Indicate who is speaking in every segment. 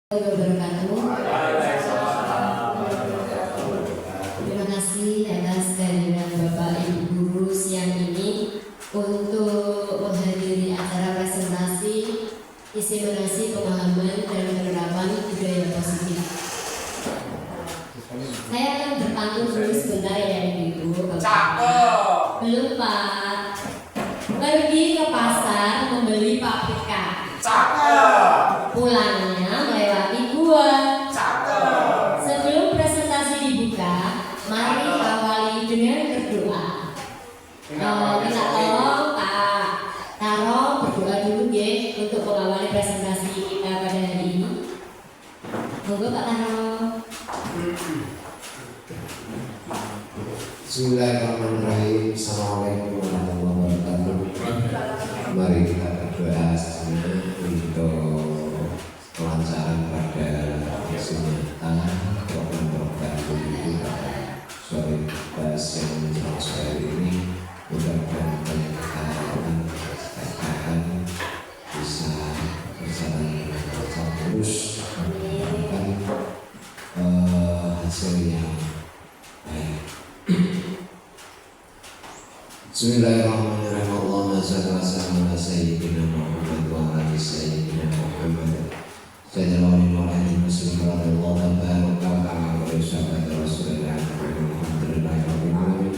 Speaker 1: Wabarakatuh. Terima kasih atas kehadiran Bapak Ibu Guru siang ini untuk menghadiri acara presentasi inseminasi pemahaman dan penerapan budaya positif. Saya akan berpantun dulu sebentar ya Ibu.
Speaker 2: Cakep.
Speaker 1: Belum Pak. Pergi ke pasar membeli paprika.
Speaker 2: Cakep.
Speaker 1: Pulangnya melewati gua.
Speaker 2: Cakep.
Speaker 1: Sebelum presentasi dibuka, mari awali dengan berdoa. Kita tolong Pak Taro berdoa dulu ya untuk mengawali presentasi kita pada hari ini. Monggo Pak Taro.
Speaker 3: Bismillahirrahmanirrahim. Assalamualaikum warahmatullahi wabarakatuh. Mari kita berdoa untuk kelancaran pada kesehatan program-program kita sore bahas yang menjelang sore ini. Mudah-mudahan banyak keharapan bisa berjalan terus mendatangkan hasil yang baik. Bismillahirrahmanirrahim. Allahumma shalli wa sallim ala sayyidina Muhammad wa ala sayyidina Muhammad. Sayyidina wa ala muslim radhiyallahu ta'ala wa sahabat Rasulullah alhamdulillahi rabbil alamin.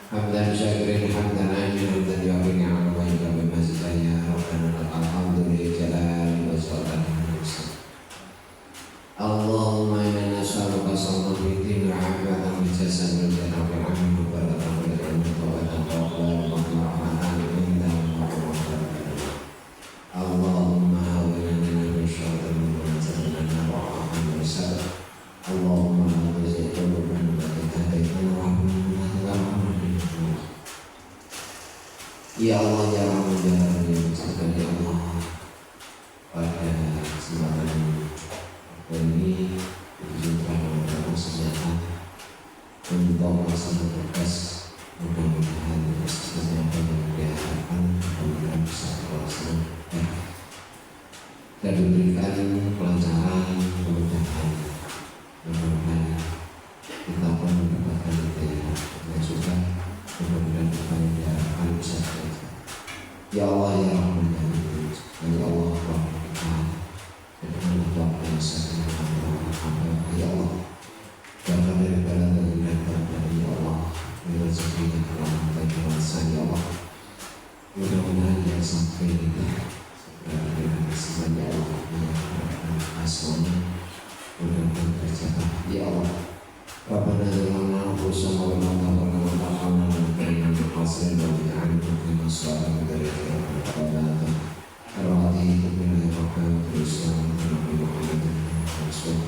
Speaker 3: Hamdan syakirin hamdan amin hamdan yu'affi ni'amahu wa yu'affi mazidaya rabbana alhamdulillah jalali wa sallallahu Allahumma inna nas'aluka sallallahu alaihi wa sallam bi jasadil jannah wa amin wa barakatuh. Ya Allah ya Rahman ya Rahim ya Mustafa ya Allah, pada kesempatan ini diizinkan untuk bersenjata untuk melaksanakan tugas. Mudah-mudahan kesempatan yang diharapkan mudah-mudahan bisa terlaksana dan diberikan kelancaran, kemudahan. Mudah-mudahan kita pun mendapatkan hidayah yang sudah. Mudah-mudahan apa yang diharapkan bisa terjadi. Ya Allah ya Rahman ya Rahim, ya Allah Tuhan kita, dengan Tuhan yang sesungguhnya ya Allah, berkah dari barat dan dari ya Allah, rezekinya Allah bagi bangsa ya Allah. Mudah-mudahan yang sampai ini dengan kesenangan ya Allah, menyampaikan asma'nya, mudah-mudahan terjaga ya Allah. Rabbana zalamna anfusana wa lam taghfir lana wa tarhamna lanakunanna minal khasirin. Assalamu alaikum warahmatullahi wabarakatuh.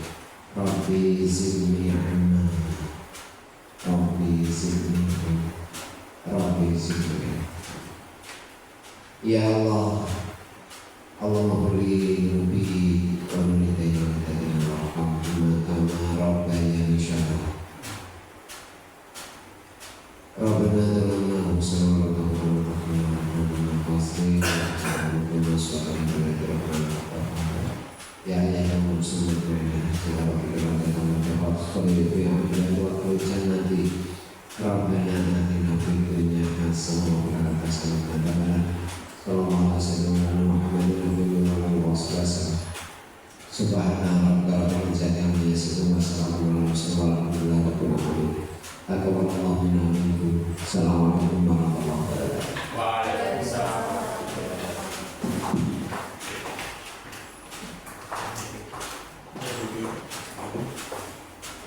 Speaker 3: Rabbi zidni ilma. Rabbi zidni ilma. Rabbi zidni ilma. Ya Allah, Allah memberi lebih wanita yang rahmat kama rabbayani syarah. Rabbana zalamna anfusana wa lam taghfir lana lanakunanna minal khasirin. Ya ayah muslimin ya Rabbana atina fid dunya hasanah wa fil akhirati hasanah. Sallallahu alaihi wa Muhammadin Subhana rabbika rabbil izzati amma yasifun wa salamun alal mursalin walhamdulillahi rabbil alamin. Taqabbalallahu minna wa minkum. Assalamualaikum warahmatullahi wabarakatuh.
Speaker 2: Waalaikumsalam.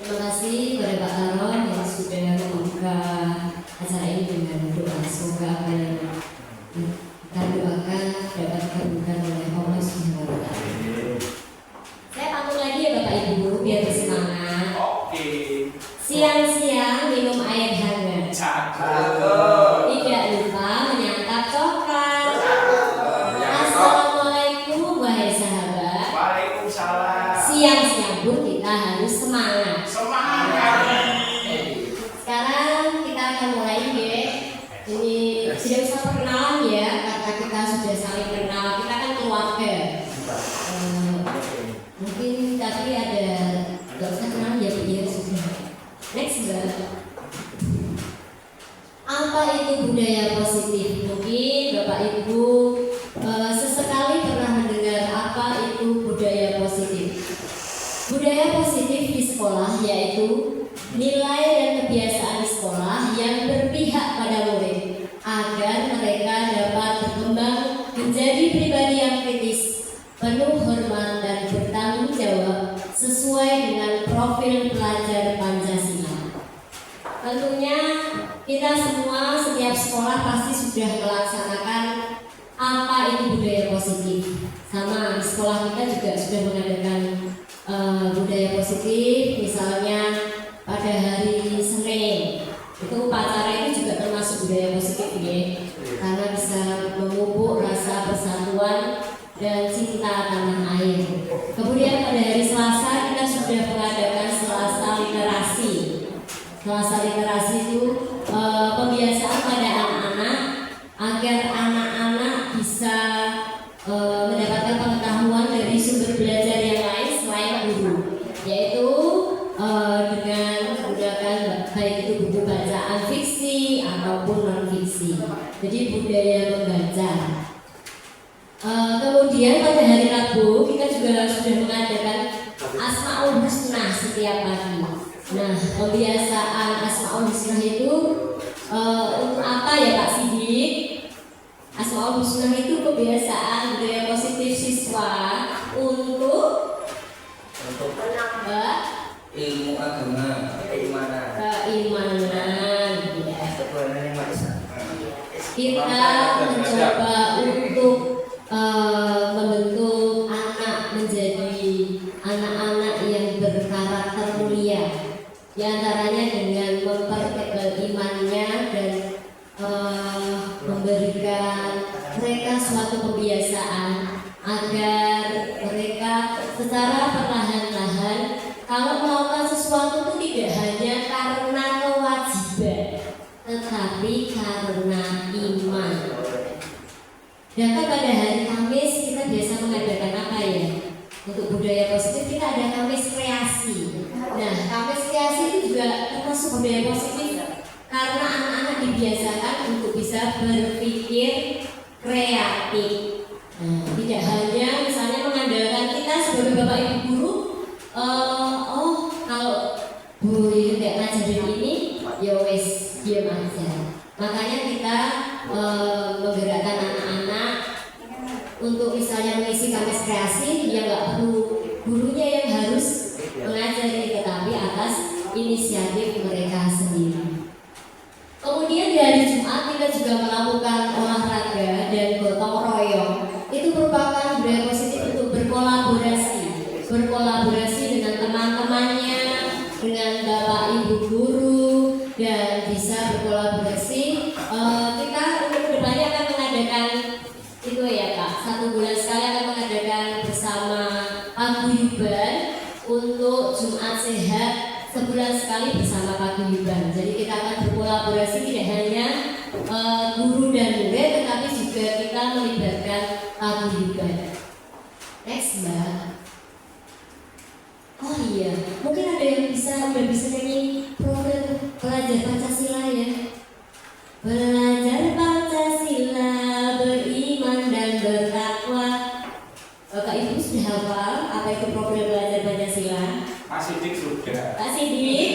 Speaker 1: Terima kasih kepada Pak Taro yang sudah membuka acara ini dengan doa. Semoga apa yang kita doakan dapat dikabulkan oleh Allah Subhanahu wa Ta'ala. Saya pantun lagi ya Bapak Ibu biar bersemangat.
Speaker 2: Oke.
Speaker 1: Siang-siang minum air hangat.
Speaker 2: Cakep.
Speaker 1: Tidak lupa menyantap coklat.
Speaker 2: Cakep.
Speaker 1: Assalamualaikum wahai sahabat.
Speaker 2: Waalaikumsalam.
Speaker 1: Siang-siang pun kita harus semangat.
Speaker 2: Semangat.
Speaker 1: Sekarang kita akan mulai ya. Ini tidak usah perkenalan ya, karena kita sudah saling kenal. Kita kan keluarga. Mungkin Apa itu budaya positif? Mungkin Bapak Ibu sesekali pernah mendengar apa itu budaya positif. Budaya positif di sekolah yaitu nilai dan kebiasaan di sekolah yang berpihak pada murid agar mereka dapat berkembang menjadi pribadi yang kritis, penuh hormat dan bertanggung jawab sesuai dengan profil pelajar Pancasila. Tentunya kita semua setiap sekolah pasti sudah melaksanakan apa itu budaya positif. Sama di sekolah kita juga sudah mengadakan budaya positif, misalnya pada hari Senin itu upacara itu juga termasuk budaya positif ya, karena bisa memupuk rasa persatuan dan cinta tanah air. Kemudian pada hari Selasa kita sudah mengadakan Selasa literasi. Selasa literasi itu pembiasaan pada anak-anak agar anak-anak bisa mendapatkan pengetahuan dari sumber belajar yang lain selain guru, yaitu dengan menggunakan baik itu buku bacaan fiksi ataupun non fiksi. Jadi budaya membaca. Kemudian pada hari Rabu kita juga sudah mengadakan Asmaul Husna setiap pagi. Nah, pembiasaan Asmaul Husna itu untuk apa ya Pak Sidik? Asmaul Husna itu kebiasaan budaya positif siswa untuk menambah
Speaker 2: ilmu agama, keimanan.
Speaker 1: Ya. Kita mencoba untuk membentuk anak menjadi anak-anak yang berkarakter mulia. Di antaranya dengan mempertegas imannya dan memberikan mereka suatu kebiasaan agar mereka secara perlahan-lahan kalau melakukan sesuatu itu tidak hanya karena kewajiban, tetapi karena iman. Dan pada hari Kamis kita biasa mengadakan apa ya? Untuk budaya positif kita ada Kamis kreasi. Nah, Kamis kreasi itu juga termasuk budaya positif karena anak-anak dibiasakan untuk bisa berpikir kreatif. Nah, tidak hanya misalnya mengandalkan kita sebagai bapak ibu guru, kalau guru itu tidak ngajarin ini, ya wes diam aja. Makanya kita menggerakkan anak-anak untuk misalnya mengisi Kamis kreasi, ya nggak perlu gurunya yang harus mengajari, tetapi atas inisiatif mereka sendiri. Kemudian di hari Jumat kita juga melakukan olahraga dan gotong royong. Itu merupakan budaya positif untuk berkolaborasi dengan teman-temannya, dengan bapak ibu guru, dan bisa berkolaborasi. Kita untuk kedepannya akan mengadakan itu ya Kak, 1 bulan sekali akan mengadakan bersama paguyuban untuk Jumat Sehat, sebulan sekali bersama paguyuban. Jadi kita akan berkolaborasi tidak hanya guru dan murid, tetapi juga kita melibatkan paguyuban. Next Mbak. Oh iya, mungkin ada yang udah bisa nyanyi program Belajar Pancasila ya. Belajar Pancasila, beriman dan bertakwa. Bapak Ibu sudah hafal apa itu program Belajar Pancasila?
Speaker 2: Masih dik sudah.
Speaker 1: Pak Sidik,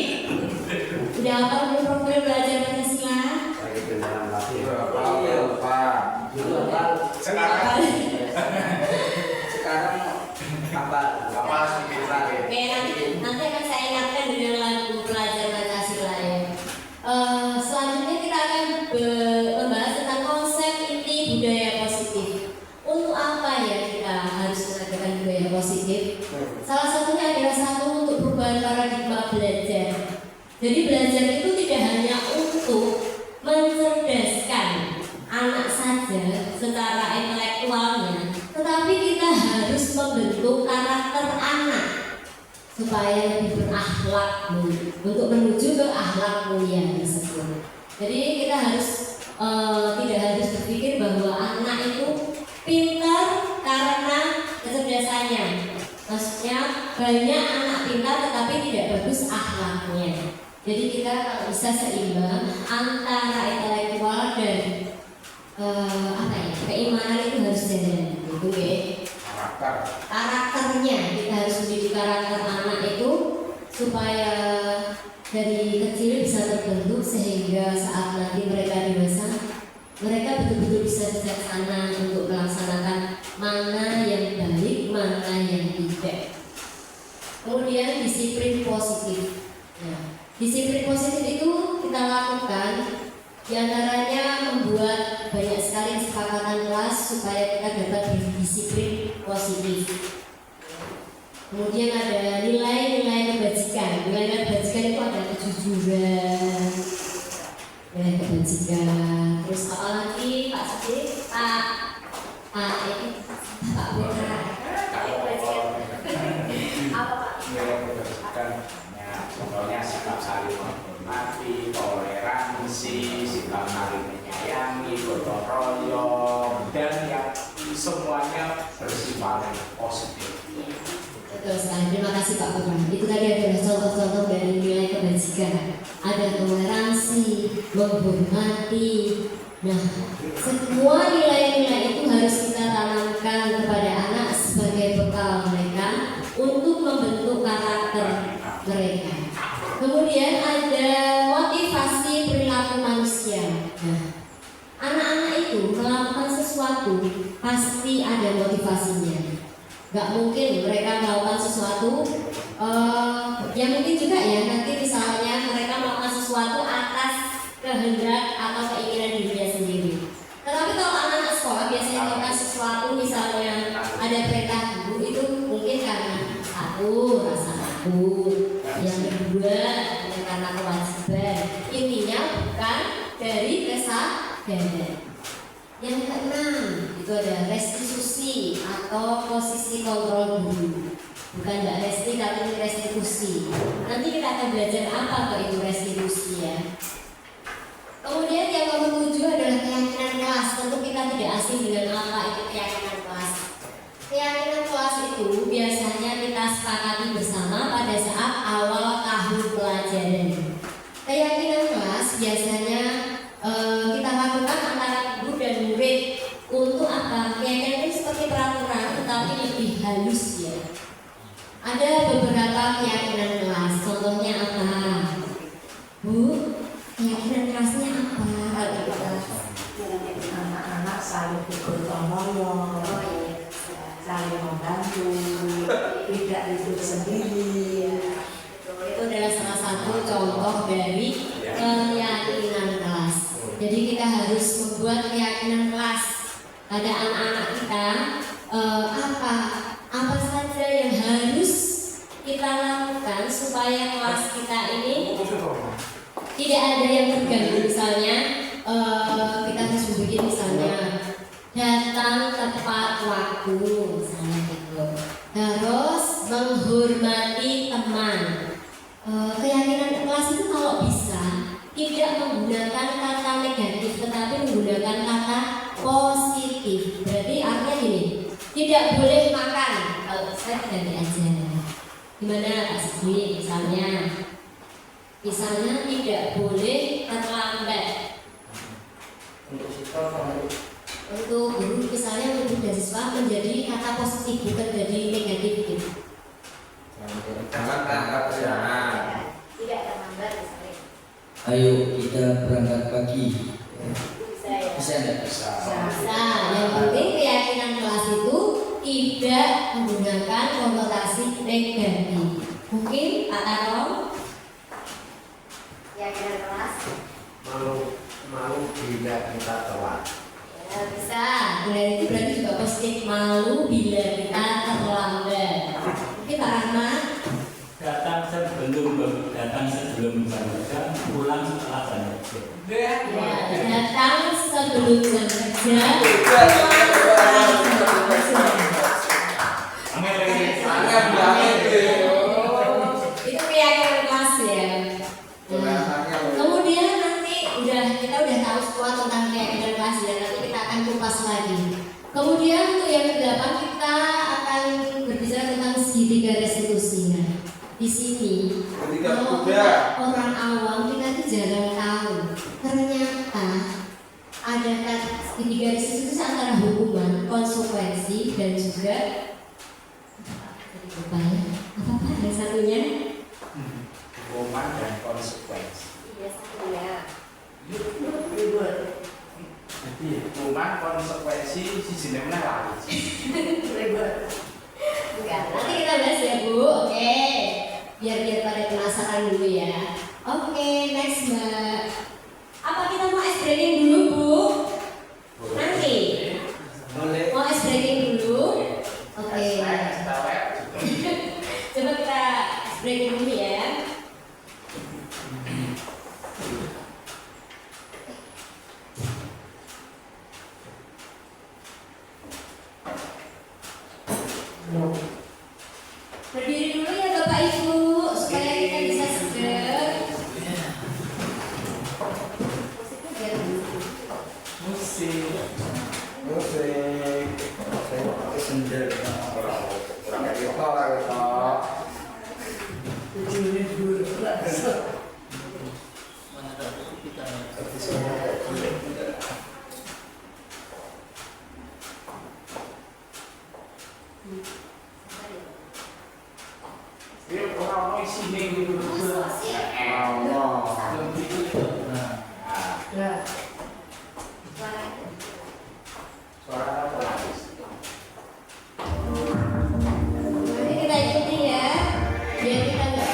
Speaker 1: udah hafal belum program Belajar Pancasila?
Speaker 2: Sekarang apa sih
Speaker 1: Oke, nanti akan saya ingatkan dengan lagu Belajar Pancasila ya. Selanjutnya kita akan membahas tentang konsep inti budaya positif. Untuk apa ya kita harus mengadakan budaya positif? Salah satunya adalah untuk perubahan paradigma belajar. Jadi belajar itu tidak hanya untuk mencerdaskan anak saja secara intelektualnya, tetapi kita harus membentuk karakter anak supaya lebih berakhlak untuk menuju ke akhlak mulia tersebut. Jadi kita harus tidak harus berpikir bahwa anak itu pintar karena kecerdasannya. Maksudnya banyak anak pintar tetapi tidak bagus akhlaknya. Jadi kita kalau bisa seimbang antara intelektual keimanan itu harus jalan gitu ya. Karakternya kita harus mendidik karakter anak itu supaya dari kecil bisa terbentuk sehingga saat nanti mereka dewasa mereka betul-betul bisa bijaksana untuk melaksanakan mana yang baik, mana yang tidak. Kemudian disiplin positif. Nah, disiplin positif itu kita lakukan diantaranya membuat banyak sekali kesepakatan kelas supaya kita dapat berdisiplin positif. Kemudian ada nilai-nilai kebajikan. Nilai kebajikan itu ada kejujuran, nilai kebajikan. Terus apa lagi Pak Siti? Pak Putra. Apa Pak?
Speaker 4: Nilai kebajikan. Contohnya sikap saling menghormati, toleransi, sikap saling menyayangi, gotong royong, dan yang semuanya bersifat positif.
Speaker 1: Betul sekali, terima kasih Pak Putra. Itu tadi adalah contoh-contoh dari nilai kebajikan. Ada toleransi, menghormati. Nah, semua nilai-nilai itu harus kita tanamkan kepada anak sebagai bekal mereka untuk membentuk karakter mereka. Kemudian ada motivasi perilaku manusia. Nah, anak-anak itu melakukan sesuatu pasti ada motivasinya. Gak mungkin mereka melakukan sesuatu yang mungkin juga ya nanti misalnya mereka melakukan sesuatu atas kehendak atau keinginan dirinya sendiri. Tetapi kalau anak-anak sekolah biasanya melakukan sesuatu misalnya ada perintah guru itu mungkin karena satu rasa takut, yang kedua karena kewajiban. Intinya bukan dari kesadaran. Yang keenam itu ada restitusi atau posisi kontrol guru. Bukan Mbak Resti tapi restitusi. Nanti kita akan belajar apa itu restitusi ya. Kemudian yang nomor 7 adalah keyakinan kelas. Tentu kita tidak asing dengan apa itu keyakinan kelas. Keyakinan kelas itu biasanya kita sepakati bersama pada saat awal tahun pelajaran. Keyakinan kelas biasanya kita lakukan antara guru dan murid untuk apa? Keyakinan itu seperti peraturan tetapi lebih halus ya. Ada beberapa keyakinan kelas. Contohnya apa? Bu, keyakinan kelasnya apa?
Speaker 5: Anak-anak saling bergotong royong, saling membantu, tidak hidup sendiri.
Speaker 1: Itu adalah salah satu contoh dari keyakinan kelas. Jadi kita harus membuat keyakinan kelas pada anak-anak kita. Apa saja yang harus kita lakukan supaya kelas kita ini tidak ada yang terganggu. Misalnya kita harus membuat misalnya datang tepat waktu misalnya gitu. Terus menghormati teman. Keyakinan kelas itu kalau bisa tidak menggunakan kata negatif tetapi menggunakan kata positif. Berarti artinya gini, tidak boleh makan. Kalau saya ganti aja. Gimana Pak Sidi? Misalnya tidak boleh terlambat. Untuk guru misalnya untuk siswa menjadi kata positif bukan jadi negatif gitu.
Speaker 2: Jangan tangkap siang.
Speaker 1: Tidak terlambat misalnya.
Speaker 6: Ayo kita berangkat pagi.
Speaker 1: Bisa ya?
Speaker 6: Bisa enggak?
Speaker 4: Bisa.
Speaker 1: Nah, yang penting keyakinan kelas itu tidak menggunakan konotasi negatif. Mungkin Pak Tarong keyakinan kelas
Speaker 4: Malu bila kita telat.
Speaker 1: ya, bisa. Kemudian itu berarti juga positif, malu bila kita terlambat. Mungkin Pak Rahmat
Speaker 7: datang sebelum jam kerja, pulang setelah jam kerja.
Speaker 1: ya, datang sebelum jam kerja. Itu keyakinan kelas ya. Kemudian nanti kita udah tahu semua tentang keyakinan kelas dan nanti kita akan kupas lagi. Kemudian untuk yang ke-8 kita akan berbicara tentang segitiga restitusi. Nah, di sini kalau orang awam kita tuh jarang tahu ternyata ada di garis itu antara hukuman, konsekuensi dan juga apa yang satunya?
Speaker 4: Hukuman dan konsekuensi.
Speaker 1: Iya satunya.
Speaker 4: Jadi hukuman konsekuensi si jenenge lali.
Speaker 1: Enggak, nanti kita bahas ya Bu. Oke. Biar pada penasaran dulu ya. Oke, next Mbak. Apa kita mau ice breaking dulu Bu? Nanti.
Speaker 2: Boleh.
Speaker 1: Mau ice breaking dulu? Oke. Coba kita ice breaking dulu ya. Berdiri dulu ya Bapak Ibu supaya kita bisa seger.
Speaker 7: Musik.
Speaker 2: Sender. Kurang kayak gitu lah gitu.
Speaker 6: Mana ada kita?
Speaker 4: Dia orang sini gitu. Suara apa lagi?
Speaker 1: Nanti kita ikuti ya. Biar kita enggak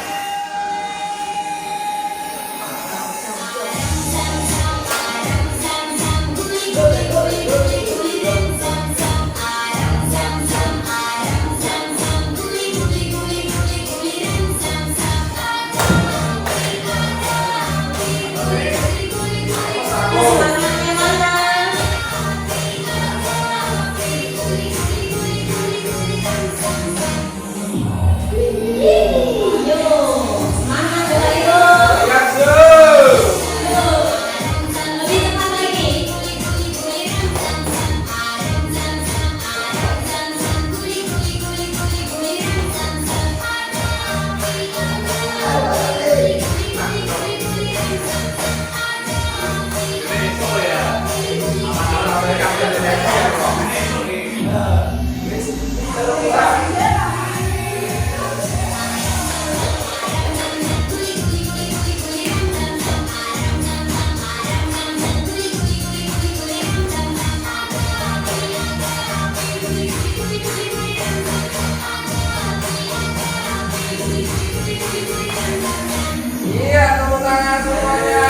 Speaker 2: Iya, tepuk tangan semuanya.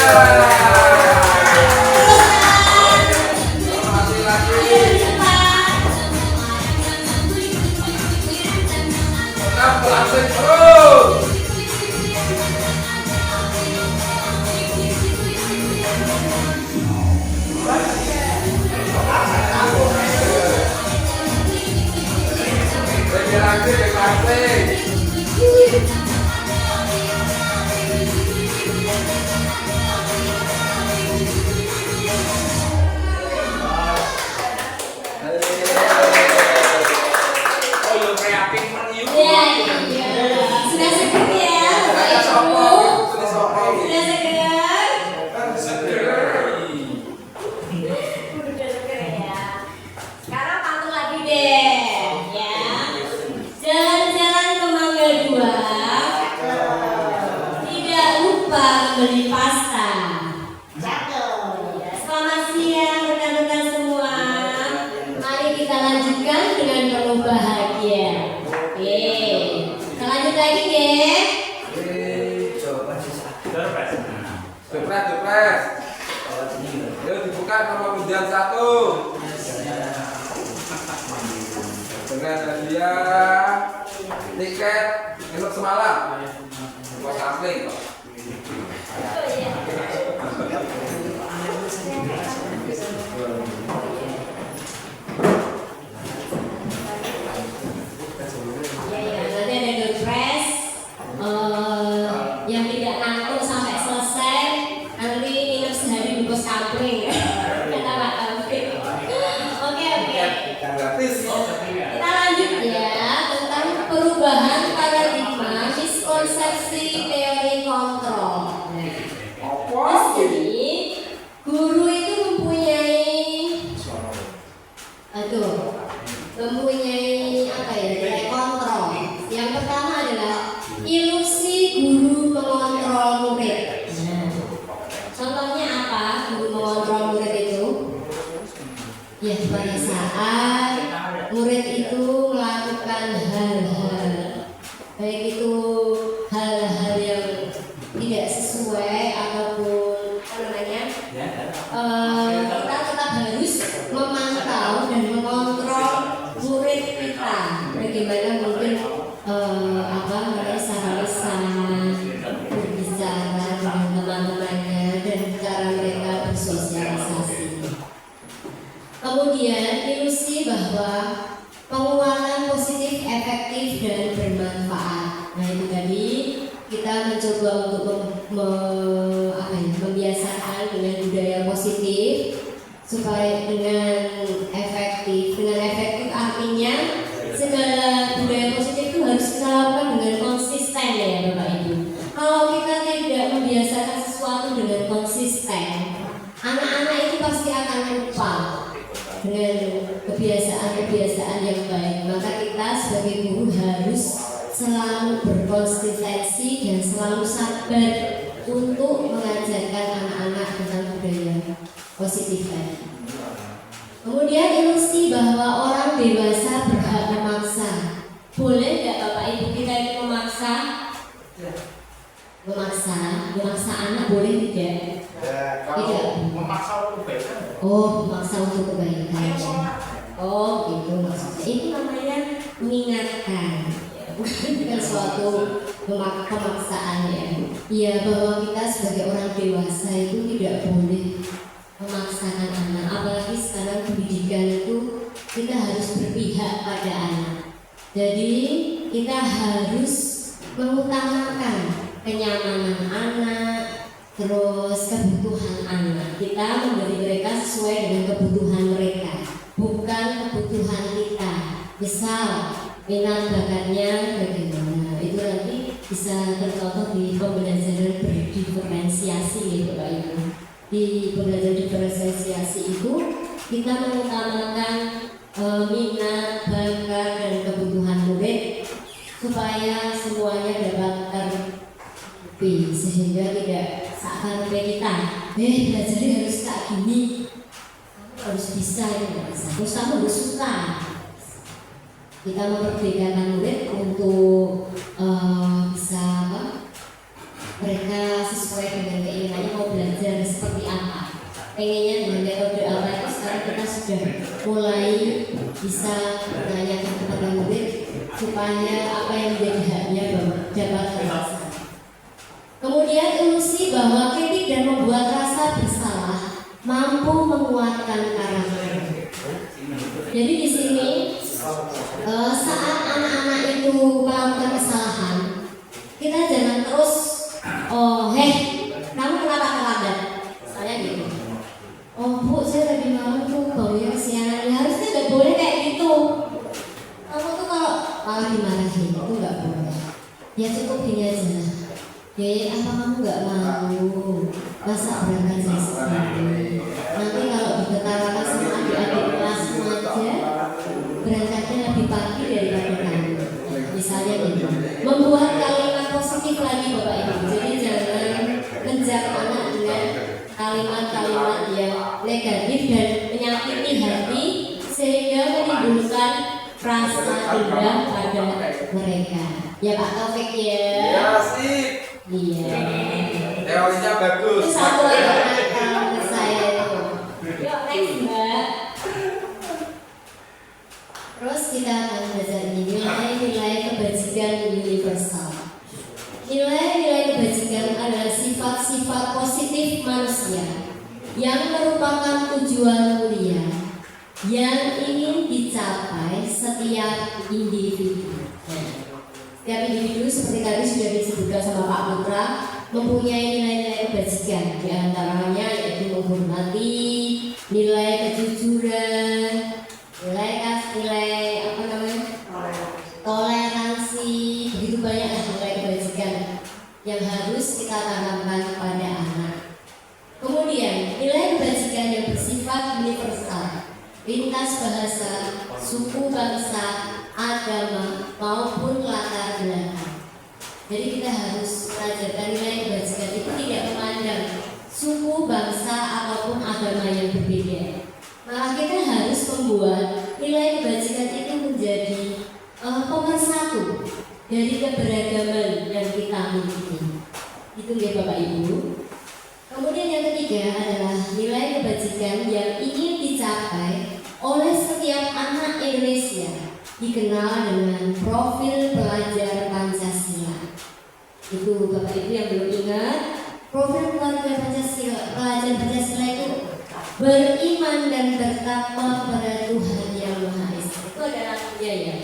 Speaker 2: Masih lagi. Tetap langsung terus. Lagi.
Speaker 4: Oh, yo kreatif meniup.
Speaker 1: Iya, iya. Sudah seger ya, Bapak Ibu? Sudah seger? Udah seger ya. Sekarang pantun lagi deh, ya. Jalan-jalan ke Mangga 2. Tidak lupa beli pasta. Selamat siang rekan-rekan semua. Mari kita lanjutkan dengan penuh bahagia. Oke, kita lanjut lagi deh.
Speaker 2: Depres. Yuk dibuka nomor undian 1. Dengan hadiah tiket untuk semalam. Buat sampling.
Speaker 1: Ya, nanti ada door prize yang tidak ngantuk sampai selesai. Nanti nginep sehari di pos kampling. Kata Pak Taufik. Oke.
Speaker 2: Gratis.
Speaker 1: Kita lanjut ya tentang perubahan paradigma miskonsepsi teori kontrol. Di sini guru itu mempunyai Ya, pada saat murid itu melakukan hal-hal, baik itu hal-hal yang tidak sesuai ataupun apa namanya, kita tetap harus memantau dan mengontrol murid kita. Bagaimana mungkin secara lisan berbicara dengan teman-temannya dan cara mereka bersosialisasi. Kemudian ilusi bahwa penguatan positif, efektif dan bermanfaat. Nah itu tadi kita mencoba untuk membiasakan dengan budaya positif supaya dengan efektif. Dengan efektif artinya segala budaya positif itu harus kita lakukan dengan konsisten ya Bapak Ibu. Kalau kita tidak membiasakan sesuatu dengan konsisten, anak-anak itu pasti akan lupa dengan kebiasaan-kebiasaan yang baik. Maka kita sebagai guru harus selalu berkonsistensi dan selalu sabar untuk mengajarkan anak-anak tentang budaya positif tadi. Kemudian ilusi bahwa orang dewasa berhak memaksa. Boleh nggak Bapak Ibu kita itu memaksa? Memaksa anak boleh tidak?
Speaker 4: Kalau memaksa untuk kebaikan.
Speaker 1: Oh, memaksa untuk kebaikan. Oh, gitu maksudnya. Itu namanya mengingatkan, bukan suatu pemaksaan ya. Ya bahwa kita sebagai orang dewasa itu tidak boleh memaksakan anak. Apalagi sekarang pendidikan itu kita harus berpihak pada anak. Jadi kita harus mengutamakan kenyamanan anak, terus kebutuhan anak. Kita memberi mereka sesuai dengan kebutuhan mereka, bukan kebutuhan kita. Misal minat bakatnya bagaimana, itu nanti bisa tercontoh di pembelajaran berdiferensiasi ya Bapak Ibu. Di pembelajaran diferensiasi itu kita mengutamakan minat, bakat dan kebutuhan murid supaya semuanya dapat tercukupi, sehingga tidak seakan kita belajarnya harus kayak gini, kamu harus bisa terus kamu harus suka. Kita memperbedakan murid untuk bisa mereka sesuai dengan keinginannya mau belajar seperti apa, pengennya dengan metode apa. Itu sekarang kita sudah mulai bisa menanyakan kepada murid supaya apa yang menjadi haknya dapat terlaksana. Kemudian ilusi bahwa kritik dan membuat rasa bersalah mampu menguatkan karakter. Jadi di sini saat anak-anak itu melakukan kesalahan, kita jangan terus kamu kenapa terlambat? Saya gitu. Oh Bu, saya tadi malam tuh baunya kesiangan. Ya, harusnya nggak boleh kayak gitu. Kamu tuh kalau malah dimarahin itu nggak boleh. Ya cukup gini aja. Apa kamu nggak mau? Masa berangkat jam segini? Nanti kalau diketawakan sama adik-adik kelasmu aja, berangkatnya lebih pagi daripada kamu. Misalnya gitu. Membuat kalimat positif lagi Bapak Ibu. Jadi jangan mengejar anak dengan kalimat-kalimat yang negatif dan menyakiti hati sehingga menimbulkan rasa dendam pada mereka. Ya Pak Taufik ya.
Speaker 2: Ya sih.
Speaker 1: Iya.
Speaker 2: Teorinya bagus.
Speaker 1: Itu satu lagi nakal menurut saya itu. Yuk next Mbak. Terus kita akan belajar nilai-nilai kebajikan universal. Nilai-nilai kebajikan adalah sifat-sifat positif manusia yang merupakan tujuan mulia yang ingin dicapai setiap individu. Setiap individu seperti tadi sudah disebutkan sama Pak Putra mempunyai nilai-nilai kebajikan, di antaranya yaitu menghormati, nilai kejujuran, nilai toleransi, begitu banyak nilai kebajikan yang harus kita tanamkan pada anak. Kemudian nilai kebajikan yang bersifat universal, lintas bahasa, suku, bangsa, agama maupun latar belakang. Jadi kita harus mengajarkan nilai kebajikan itu tidak memandang suku, bangsa ataupun agama yang berbeda. Malah kita harus membuat nilai kebajikan itu menjadi pemersatu dari keberagaman yang kita miliki. Itu ya Bapak Ibu. Kemudian yang ketiga adalah nilai kebajikan yang ingin dicapai oleh setiap anak Indonesia, dikenal dengan profil pelajar Pancasila. Itu Bapak Ibu yang belum ingat, profil pelajar Pancasila itu beriman dan bertakwa kepada Tuhan Yang Maha Esa. Itu adalah artinya ya.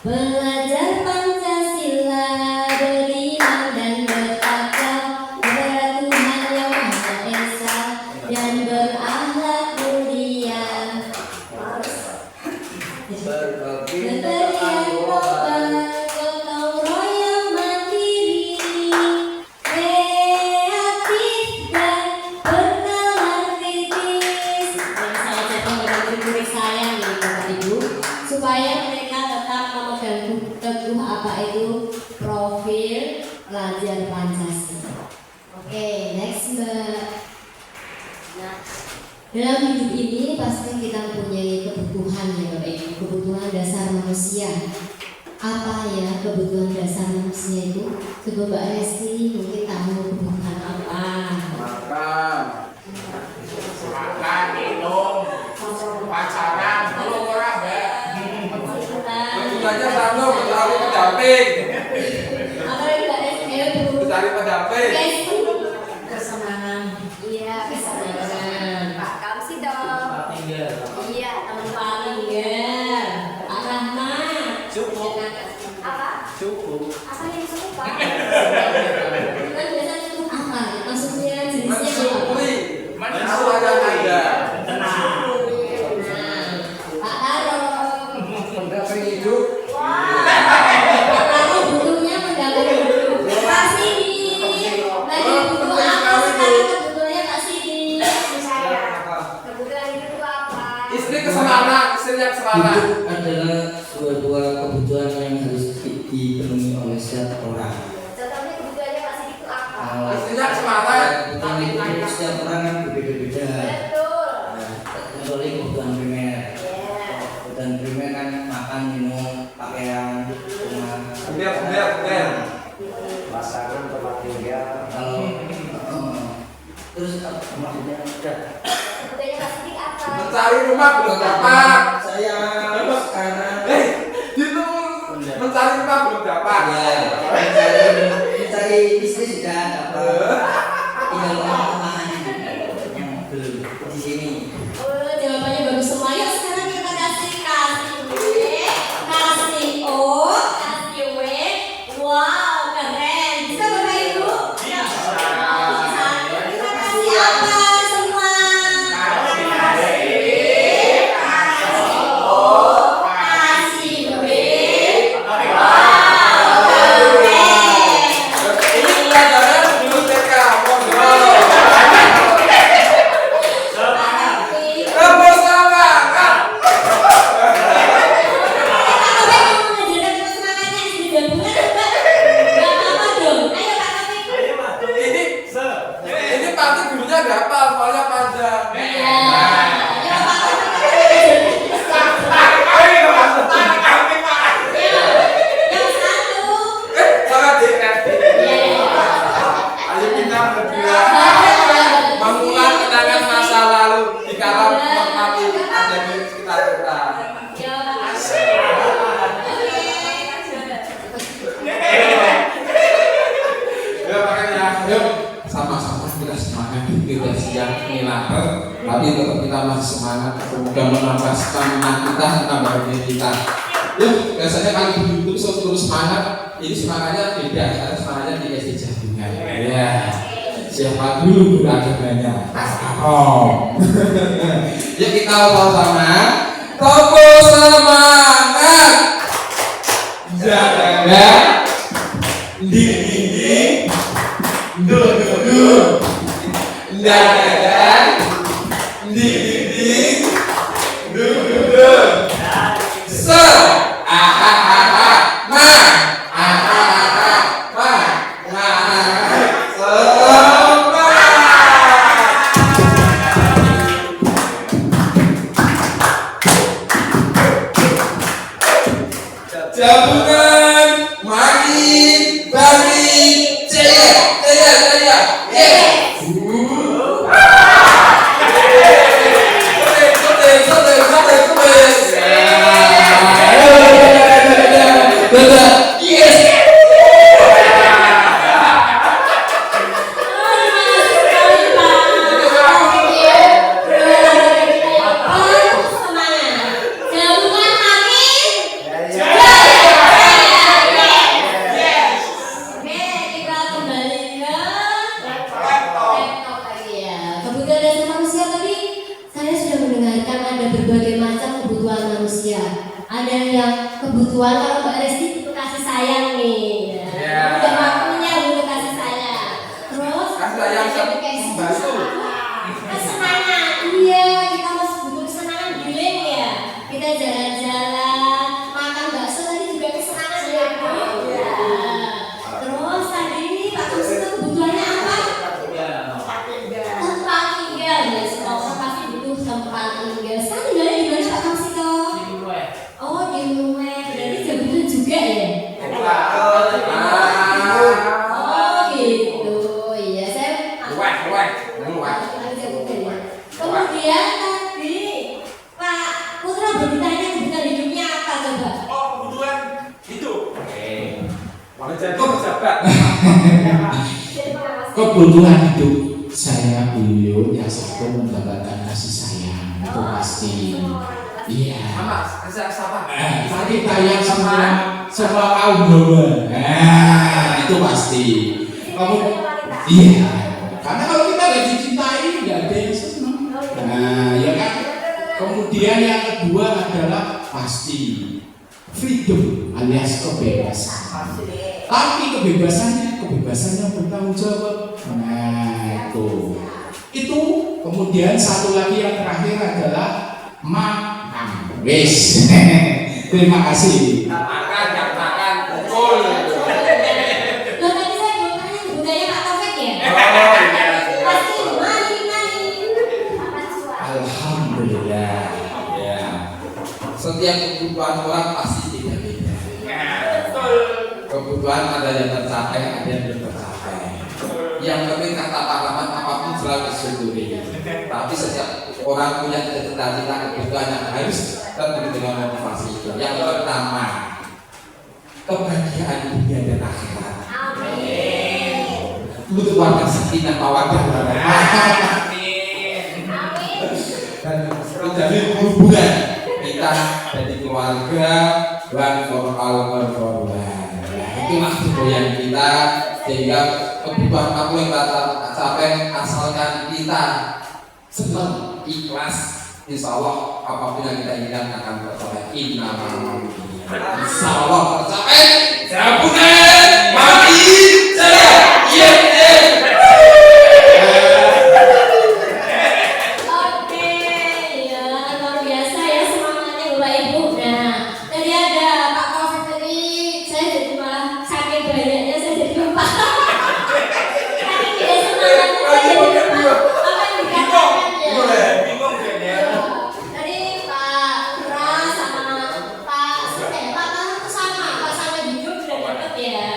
Speaker 1: Belajar Pancasila, beriman dan bertakwa kepada Tuhan Yang Maha Esa dan berakhlak mulia. Berteriak roba, gotong royong mandiri, kreatif dan bernalar kritis. Dan saya jadikan murid-murid saya nih Bapak Ibu, supaya mereka tetap memegang teguh apa itu profil pelajar Pancasila. Oke, next Mbak. Nah, dalam hidup ini pasti kita mempunyai kebutuhan ya Bapak Ibu, kebutuhan dasar manusia. Apa ya kebutuhan dasar manusia itu? Coba Mbak Resti mungkin tahu kebutuhan apa?
Speaker 4: Makan, minum, pacaran, belum orang
Speaker 8: Kebutuhannya sama, mencari pendamping.
Speaker 1: Apa lagi Mbak Resti?
Speaker 8: Mencari pendamping.
Speaker 1: Resti.
Speaker 5: Kesenangan.
Speaker 1: Iya, kesenangan. Pak Kamsi dong.
Speaker 6: tinggal.
Speaker 1: Iya, teman paling ya. Pak Rahmat.
Speaker 6: Cukup.
Speaker 1: Apa?
Speaker 6: Cukup.
Speaker 1: Apa yang cukup Pak? Kan biasanya cukup apa? Maksudnya jenisnya apa?
Speaker 8: Mensyukuri.
Speaker 4: Mensyukuri.
Speaker 8: Apa yang ada.
Speaker 7: Tenang.
Speaker 1: Nah, Pak Taro.
Speaker 8: Mendamping hidup.
Speaker 1: Pak Taro butuhnya mendampingi hidup. Pak Sidi. Lagi butuh apa sekarang kebutuhannya Pak Sidi? Saya. Kebutuhan hidup itu apa?
Speaker 8: Istri kesenangan, istri yang semangat.
Speaker 2: Hidup adalah dua kebutuhan yang harus dipenuhi oleh setiap orang.
Speaker 1: Contohnya kebutuhannya Pak Sidi itu apa?
Speaker 8: Istrinya semangat.
Speaker 2: Kebutuhan itu setiap orang kan berbeda-beda.
Speaker 1: Betul.
Speaker 2: Nah, contohnya kebutuhan primer.
Speaker 1: Ya.
Speaker 2: Kebutuhan primer kan makan, minum, pakaian, rumah.
Speaker 8: Biar.
Speaker 3: Pasangan tempat tinggal.
Speaker 2: Kalau terus maksudnya udah
Speaker 1: Kebutuhannya Pak Sidi apa?
Speaker 8: Mencari rumah belum dapat.
Speaker 2: saya sekarang
Speaker 8: Gitu. Mencari rumah belum dapat.
Speaker 2: mencari istri sudah dapat, tinggal orang yang belum di sini.
Speaker 1: Oh, jawabannya bagus semua. Yuk sekarang kita kasih W, kasih O, kasih W. Wow, keren. Bisa Bapak Ibu? Bisa. Kita kasih apa semua? Kasih O, kasih W. Wow, keren.
Speaker 8: Ini pelajaran di TK. Kamu semangat. Ini pasti gurunya nggak hafal, soalnya panjang. Sangat dikreatif. Ayo kita berdua mengulang kenangan masa lalu di kala menikmati ada di sekitar kita. Ya makanya, yuk sama-sama kita semangat, kita siap lapar, tapi tetap kita masih semangat. Semoga menambah stamina kita, menambah energi kita. Yuk, biasanya kalau di YouTube terus semangat, ini semangatnya beda, karena semangatnya di SD Jabungan. Ya, siapa dulu agamanya? Oh, yuk kita sama-sama, toko semangat, jaga diri, duduk, jaga diri, duduk.
Speaker 1: yang kebutuhan. Kalau Mbak Resti itu kasih sayang nih.
Speaker 4: Ya.
Speaker 1: Udah waktunya untuk kasih sayang. Terus
Speaker 4: Kasih sayang membasuh.
Speaker 1: kesenangan. Iya, kita masih butuh kesenangan healing ya. Kita jalan-jalan, makan bakso tadi juga kesenangan ya, Bu. Ya. Terus tadi Pak Kamsi itu kebutuhannya apa? Tempat tinggal. Ya, semua orang pasti butuh tempat tinggal. Sekarang tinggalnya di mana Pak Kamsi toh? Oh, di rumah. Berarti kebutuhan juga ya? Oh gitu, iya saya. Kemudian tadi Pak Putra beritanya kebutuhan hidupnya apa coba?
Speaker 4: Oh, kebutuhan hidup. Mau jadi pejabat.
Speaker 8: Kebutuhan hidup saya beliau yang satu mendapatkan kasih sayang itu pasti. Iya.
Speaker 4: Mama, saya siapa?
Speaker 8: Tadi tayang semua kaum hawa. Itu pasti. Kamu iya. Karena kalau kita nggak dicintai nggak ada yang senang. Nah, ya kan. Kemudian yang kedua adalah pasti freedom alias kebebasan. Tapi kebebasannya bertanggung jawab. Nah, itu. Kemudian satu lagi yang terakhir adalah makan. Wes. Terima kasih.
Speaker 4: Makan, pukul.
Speaker 1: Loh tadi saya belum tanya kebutuhannya Pak Taufik ya? Pasti money.
Speaker 8: Alhamdulillah. Ya. Setiap kebutuhan orang pasti beda-beda. Kebutuhan ada yang tercapai, ada yang belum tercapai. Yang penting kata Pak Rahmat apapun selalu disyukuri. Tapi setiap orang punya cita-cita kebutuhan yang harus tentu dengan motivasi itu. Yang pertama, kebahagiaan dunia dan akhirat. Kebutuhan sakinah mawaddah warahmah. Dan menjalin hubungan kita dari keluarga dan al-Qur'an. Itu maksud yang kita sehingga kebutuhan kamu yang kita capai asalkan kita senang ikhlas, insya Allah apapun yang kita inginkan akan tercapai. Insya Allah tercapai. Jabunan mati saya.
Speaker 1: Oke, ya luar biasa ya semangatnya Bapak Ibu. Nah, tadi ada Pak Taufik tadi, saya jadi malah saking banyaknya saya jadi lupa. Saking dia semangatnya saya jadi lupa apa yang dikatakan ya.
Speaker 4: Bingung kayaknya.
Speaker 1: Tadi Pak Putra sama Pak Taufik itu sama, pasangan hidup sudah dapat ya.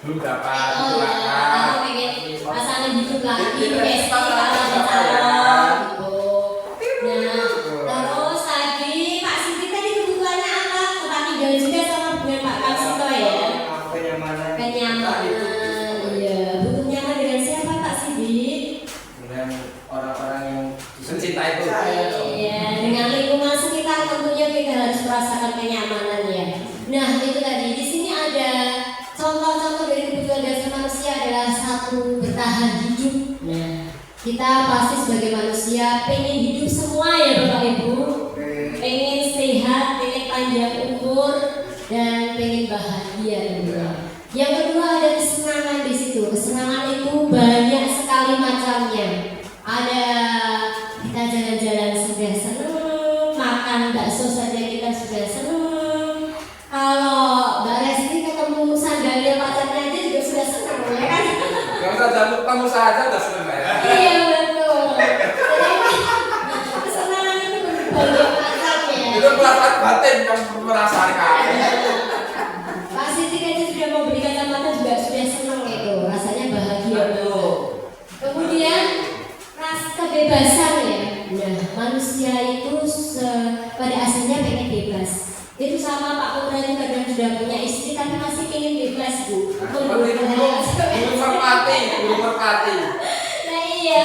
Speaker 4: Belum dapat.
Speaker 1: Oh ya,
Speaker 4: Silakan.
Speaker 1: aku pengen pasangan hidup lagi, pesti kalau ada calon gitu. Nah, terus tadi Pak Siti tadi kebutuhannya apa? Tempat tinggal juga sama dengan Pak Kamsito ya. Kenyamanan, iya. Butuh nyaman dengan siapa Pak Siti?
Speaker 4: Dengan orang-orang yang mencintai itu.
Speaker 1: Iya, dengan lingkungan sekitar tentunya kita harus merasakan kenyamanan ya. Nah, itu tadi di sini ada contoh-contoh dari kebutuhan dasar manusia adalah satu bertahan hidup. Nah, kita pasti sebagai manusia pengen hidup semua ya Bapak Ibu. Pengen sehat, pengen panjang umur dan pengen bahagia tentunya. Yang kedua ada kesenangan di situ. Kesenangan itu banyak sekali macamnya. Ada kita jalan-jalan sudah seneng, makan bakso saja kita sudah seneng. Kalau Mbak Resti ketemu sandalnya pacarnya aja juga sudah seneng ya kan?
Speaker 4: Gak usah jatuh kamu saja udah seneng ya.
Speaker 1: Iya betul. Jadi kesenangan itu banyak macamnya.
Speaker 4: Itu perasaan batin yang merasakan.
Speaker 1: Pak Siti aja sudah mau beli kacamata juga sudah seneng itu, rasanya bahagia banget. Kemudian kebebasan ya. Nah, manusia itu pada aslinya pengen bebas. Itu sama Pak Putra itu kadang sudah punya istri tapi masih ingin bebas Bu.
Speaker 4: Belum merpati.
Speaker 1: Nah iya,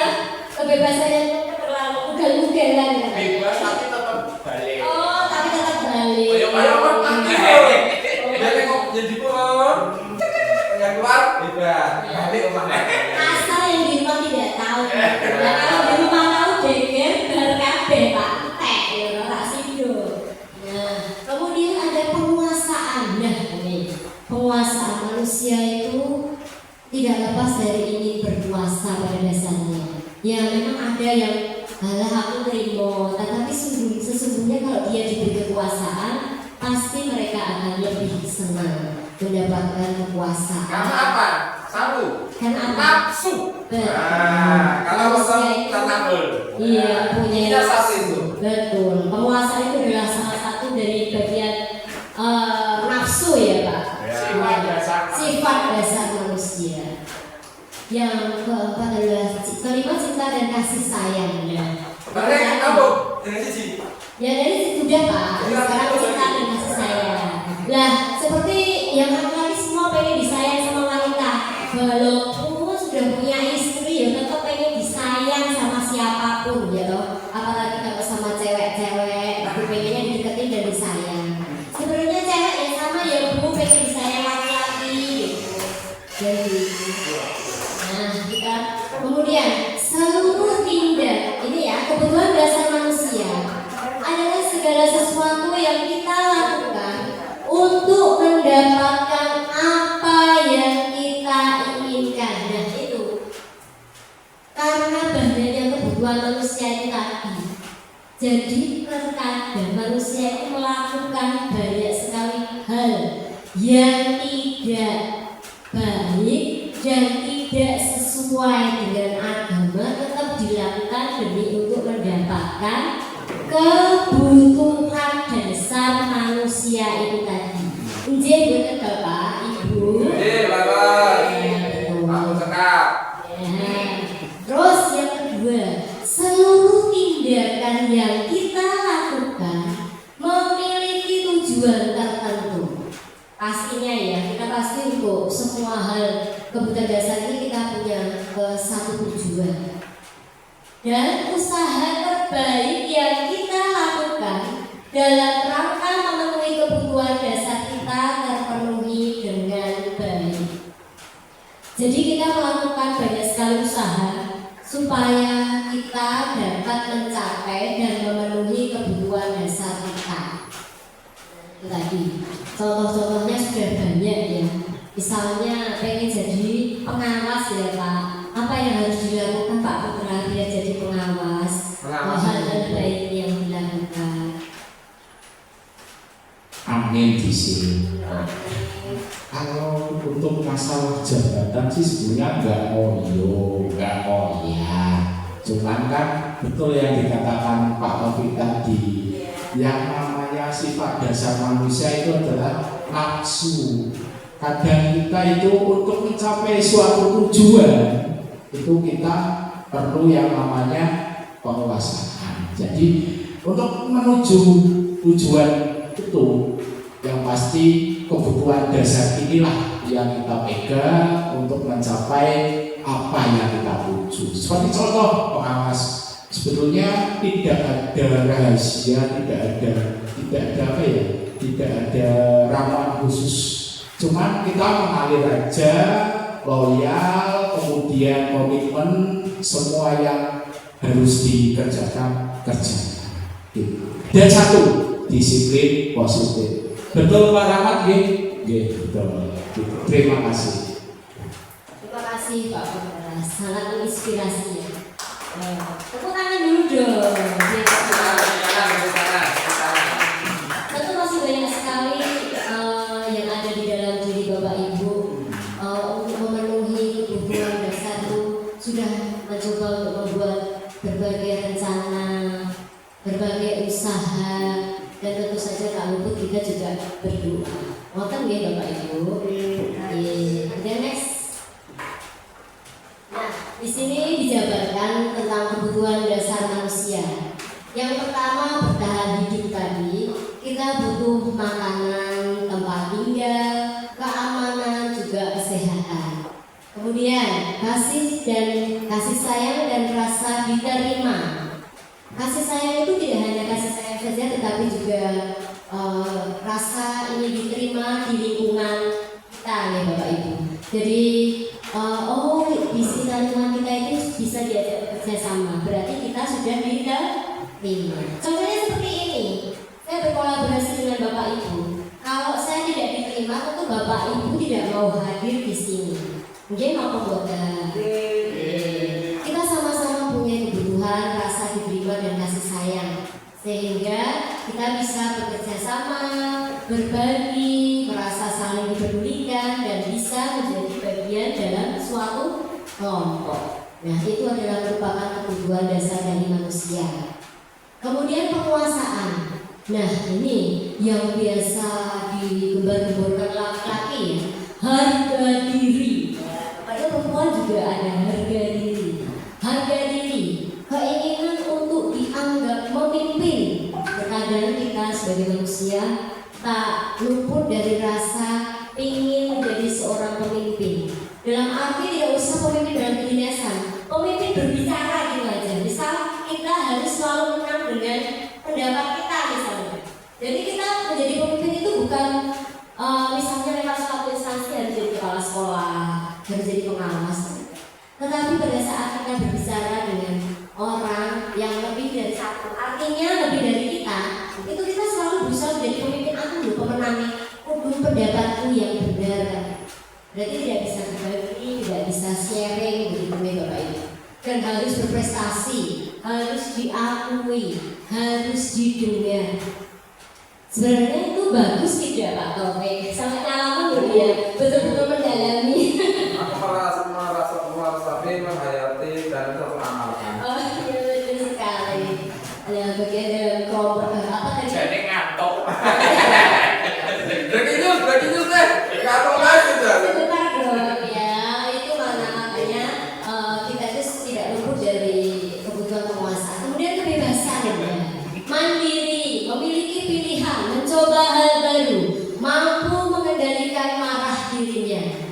Speaker 1: kebebasannya itu terlalu ugal-ugalan ya.
Speaker 4: Bebas tapi tetap balik.
Speaker 1: Oh, tapi tetap balik.
Speaker 4: Ayo merpati. Jadi kok jadi pun yang keluar bebas. Balik rumah.
Speaker 1: Asal yang di rumah tidak tahu. Nah, kalau di rumah tahu geger berkabeh Pak Tek ya tak sido. Nah, kemudian ada Ya memang ada yang halah aku terima, tetapi sesungguhnya kalau dia diberi kekuasaan, pasti mereka akan lebih senang mendapatkan kekuasaan.
Speaker 4: Karena apa? Satu.
Speaker 1: Karena apa?
Speaker 4: Nafsu.
Speaker 1: Betul.
Speaker 4: Kalau
Speaker 1: Manusia
Speaker 4: kita nabel.
Speaker 1: Iya, punya
Speaker 4: Tidak satu itu.
Speaker 1: betul. Penguasa itu adalah salah satu dari bagian nafsu ya Pak.
Speaker 4: Sifat dasar.
Speaker 1: Sifat dasar manusia. Yang keempat adalah kelima cinta dan kasih sayang. Ya.
Speaker 4: Sebenarnya kamu dengan sisi.
Speaker 1: Ya dari situ sudah Pak. Sekarang cinta dan kasih sayang. Lah seperti yang kali semua pengen disayang sama wanita. Walaupun sudah punya istri ya tetap pengen disayang sama siapapun ya loh. Apalagi kalau sama cewek-cewek, tapi pengennya dideketin dan disayang. Sebenarnya cewek ya sama ya Bu pengen disayang laki-laki gitu. Jadi nah kita kemudian seluruh tindak ini ya kebutuhan dasar manusia adalah segala sesuatu yang kita lakukan untuk mendapatkan apa yang kita inginkan. Nah itu karena banyaknya kebutuhan manusia itu tadi, jadi terkadang manusia itu melakukan banyak sekali hal yang tidak baik dan tidak sesuai dengan agama, tetap dilakukan demi untuk mendapatkan kebutuhan dasar manusia itu tadi. Injil betul Bapak, Ibu.
Speaker 4: Bapak.
Speaker 1: Ya, betul.
Speaker 4: Aku cekap.
Speaker 1: Ya. Terus yang kedua, seluruh tindakan yang kita lakukan memiliki tujuan tertentu. Pastinya ya, kita pasti untuk semua hal kebutuhan dasar ini kita punya satu tujuan. Dan usaha terbaik yang kita lakukan dalam rangka memenuhi kebutuhan dasar kita terpenuhi dengan baik. Jadi kita melakukan banyak sekali usaha supaya kita dapat mencapai dan memenuhi kebutuhan dasar kita. Itu tadi. Contoh-contohnya sudah banyak ya. Misalnya pengen jadi pengawas ya Pak. Apa yang harus dilakukan Pak Putra biar jadi pengawas? Hal terbaik yang dilakukan.
Speaker 8: Amin di sini. Kalau untuk masalah jabatan sih sebenarnya nggak oh iya. Cuman kan betul yang dikatakan Pak Taufik tadi, yang namanya sifat dasar manusia itu adalah nafsu. Kadang kita itu untuk mencapai suatu tujuan itu kita perlu yang namanya penguasaan. Jadi untuk menuju tujuan itu yang pasti kebutuhan dasar inilah yang kita pegang untuk mencapai apa yang kita tuju. Seperti contoh pengawas, sebetulnya tidak ada rahasia, tidak ada ramuan khusus. Cuman kita mengalir aja, loyal, kemudian komitmen, semua yang harus dikerjakan kerjakan. Dan satu, disiplin positif. Betul Pak Rahmat, betul. Terima kasih.
Speaker 1: Terima kasih Pak Putra, sangat menginspirasi ya. Tepuk tangan dulu dong. Tentu masih banyak sekali yang ada di dalam diri Bapak Ibu untuk memenuhi kebutuhan dasar itu sudah mencoba untuk membuat berbagai rencana, berbagai usaha, dan tentu saja tak luput kita juga berdoa. Ngoten nggih Bapak Ibu. Oke, next. Nah, di sini dijabarkan tentang kebutuhan dasar manusia. Yang pertama bertahan hidup tadi, kita butuh makanan, tempat tinggal, keamanan, juga kesehatan. Kemudian kasih sayang dan rasa diterima. Kasih sayang itu tidak hanya kasih sayang saja, tetapi juga rasa ini diterima di lingkungan kita ya Bapak Ibu. Jadi di lingkungan kita itu bisa diajak bekerja sama, berarti kita sudah diterima. Contohnya seperti ini, saya berkolaborasi dengan Bapak Ibu. Kalau saya tidak diterima, tentu Bapak Ibu tidak mau hadir di sini. Mungkin mau pembuatan. Kita sama-sama kehidupan dan kasih sayang, sehingga kita bisa bekerja sama, berbagi, merasa saling dipedulikan, dan bisa menjadi bagian dalam suatu kelompok. Nah, itu adalah merupakan kebutuhan dasar dari manusia. Kemudian penguasaan. Nah, ini yang biasa digembar-gemborkan laki-laki ya, harga diri. Padahal perempuan juga ada harga diri. Harga diri, keinginan untuk dianggap memimpin. Terkadang kita sebagai manusia tak luput dari rasa ingin menjadi seorang pemimpin. Dalam arti tidak usah pemimpin dalam kedinasan, pemimpin berbicara gitu aja. Misal kita harus selalu menang dengan pendapat kita misalnya. Jadi kita menjadi pemimpin itu bukan misalnya lewat suatu instansi harus jadi kepala sekolah, harus jadi pengawas. Tetapi pada saat kita berbicara dengan orang yang lebih dari satu, artinya lebih dari kita, itu kita selalu berusaha menjadi pemimpin. Aku loh pemenangnya, pendapatku yang benar. Berarti tidak bisa berbagi, tidak bisa sharing begitu Bapak Ibu. Dan harus berprestasi, harus diakui, harus didengar. Sebenarnya itu bagus tidak Pak Taufik? Sampai pengalaman dulu ya, betul-betul mendalami.
Speaker 4: Aku merasa menghayati dan terus amalkan.
Speaker 1: Oh iya betul sekali. Ada bagian dalam kelompok apa tadi?
Speaker 6: Jadi ngantuk.
Speaker 4: Breaking news deh. Ngantuk lagi dah.
Speaker 1: Sebentar dong ya, itu mana makanya kita itu tidak luput dari kebutuhan penguasaan. Kemudian kebebasan ya, mandiri, memiliki pilihan, mencoba hal baru, mampu mengendalikan marah dirinya.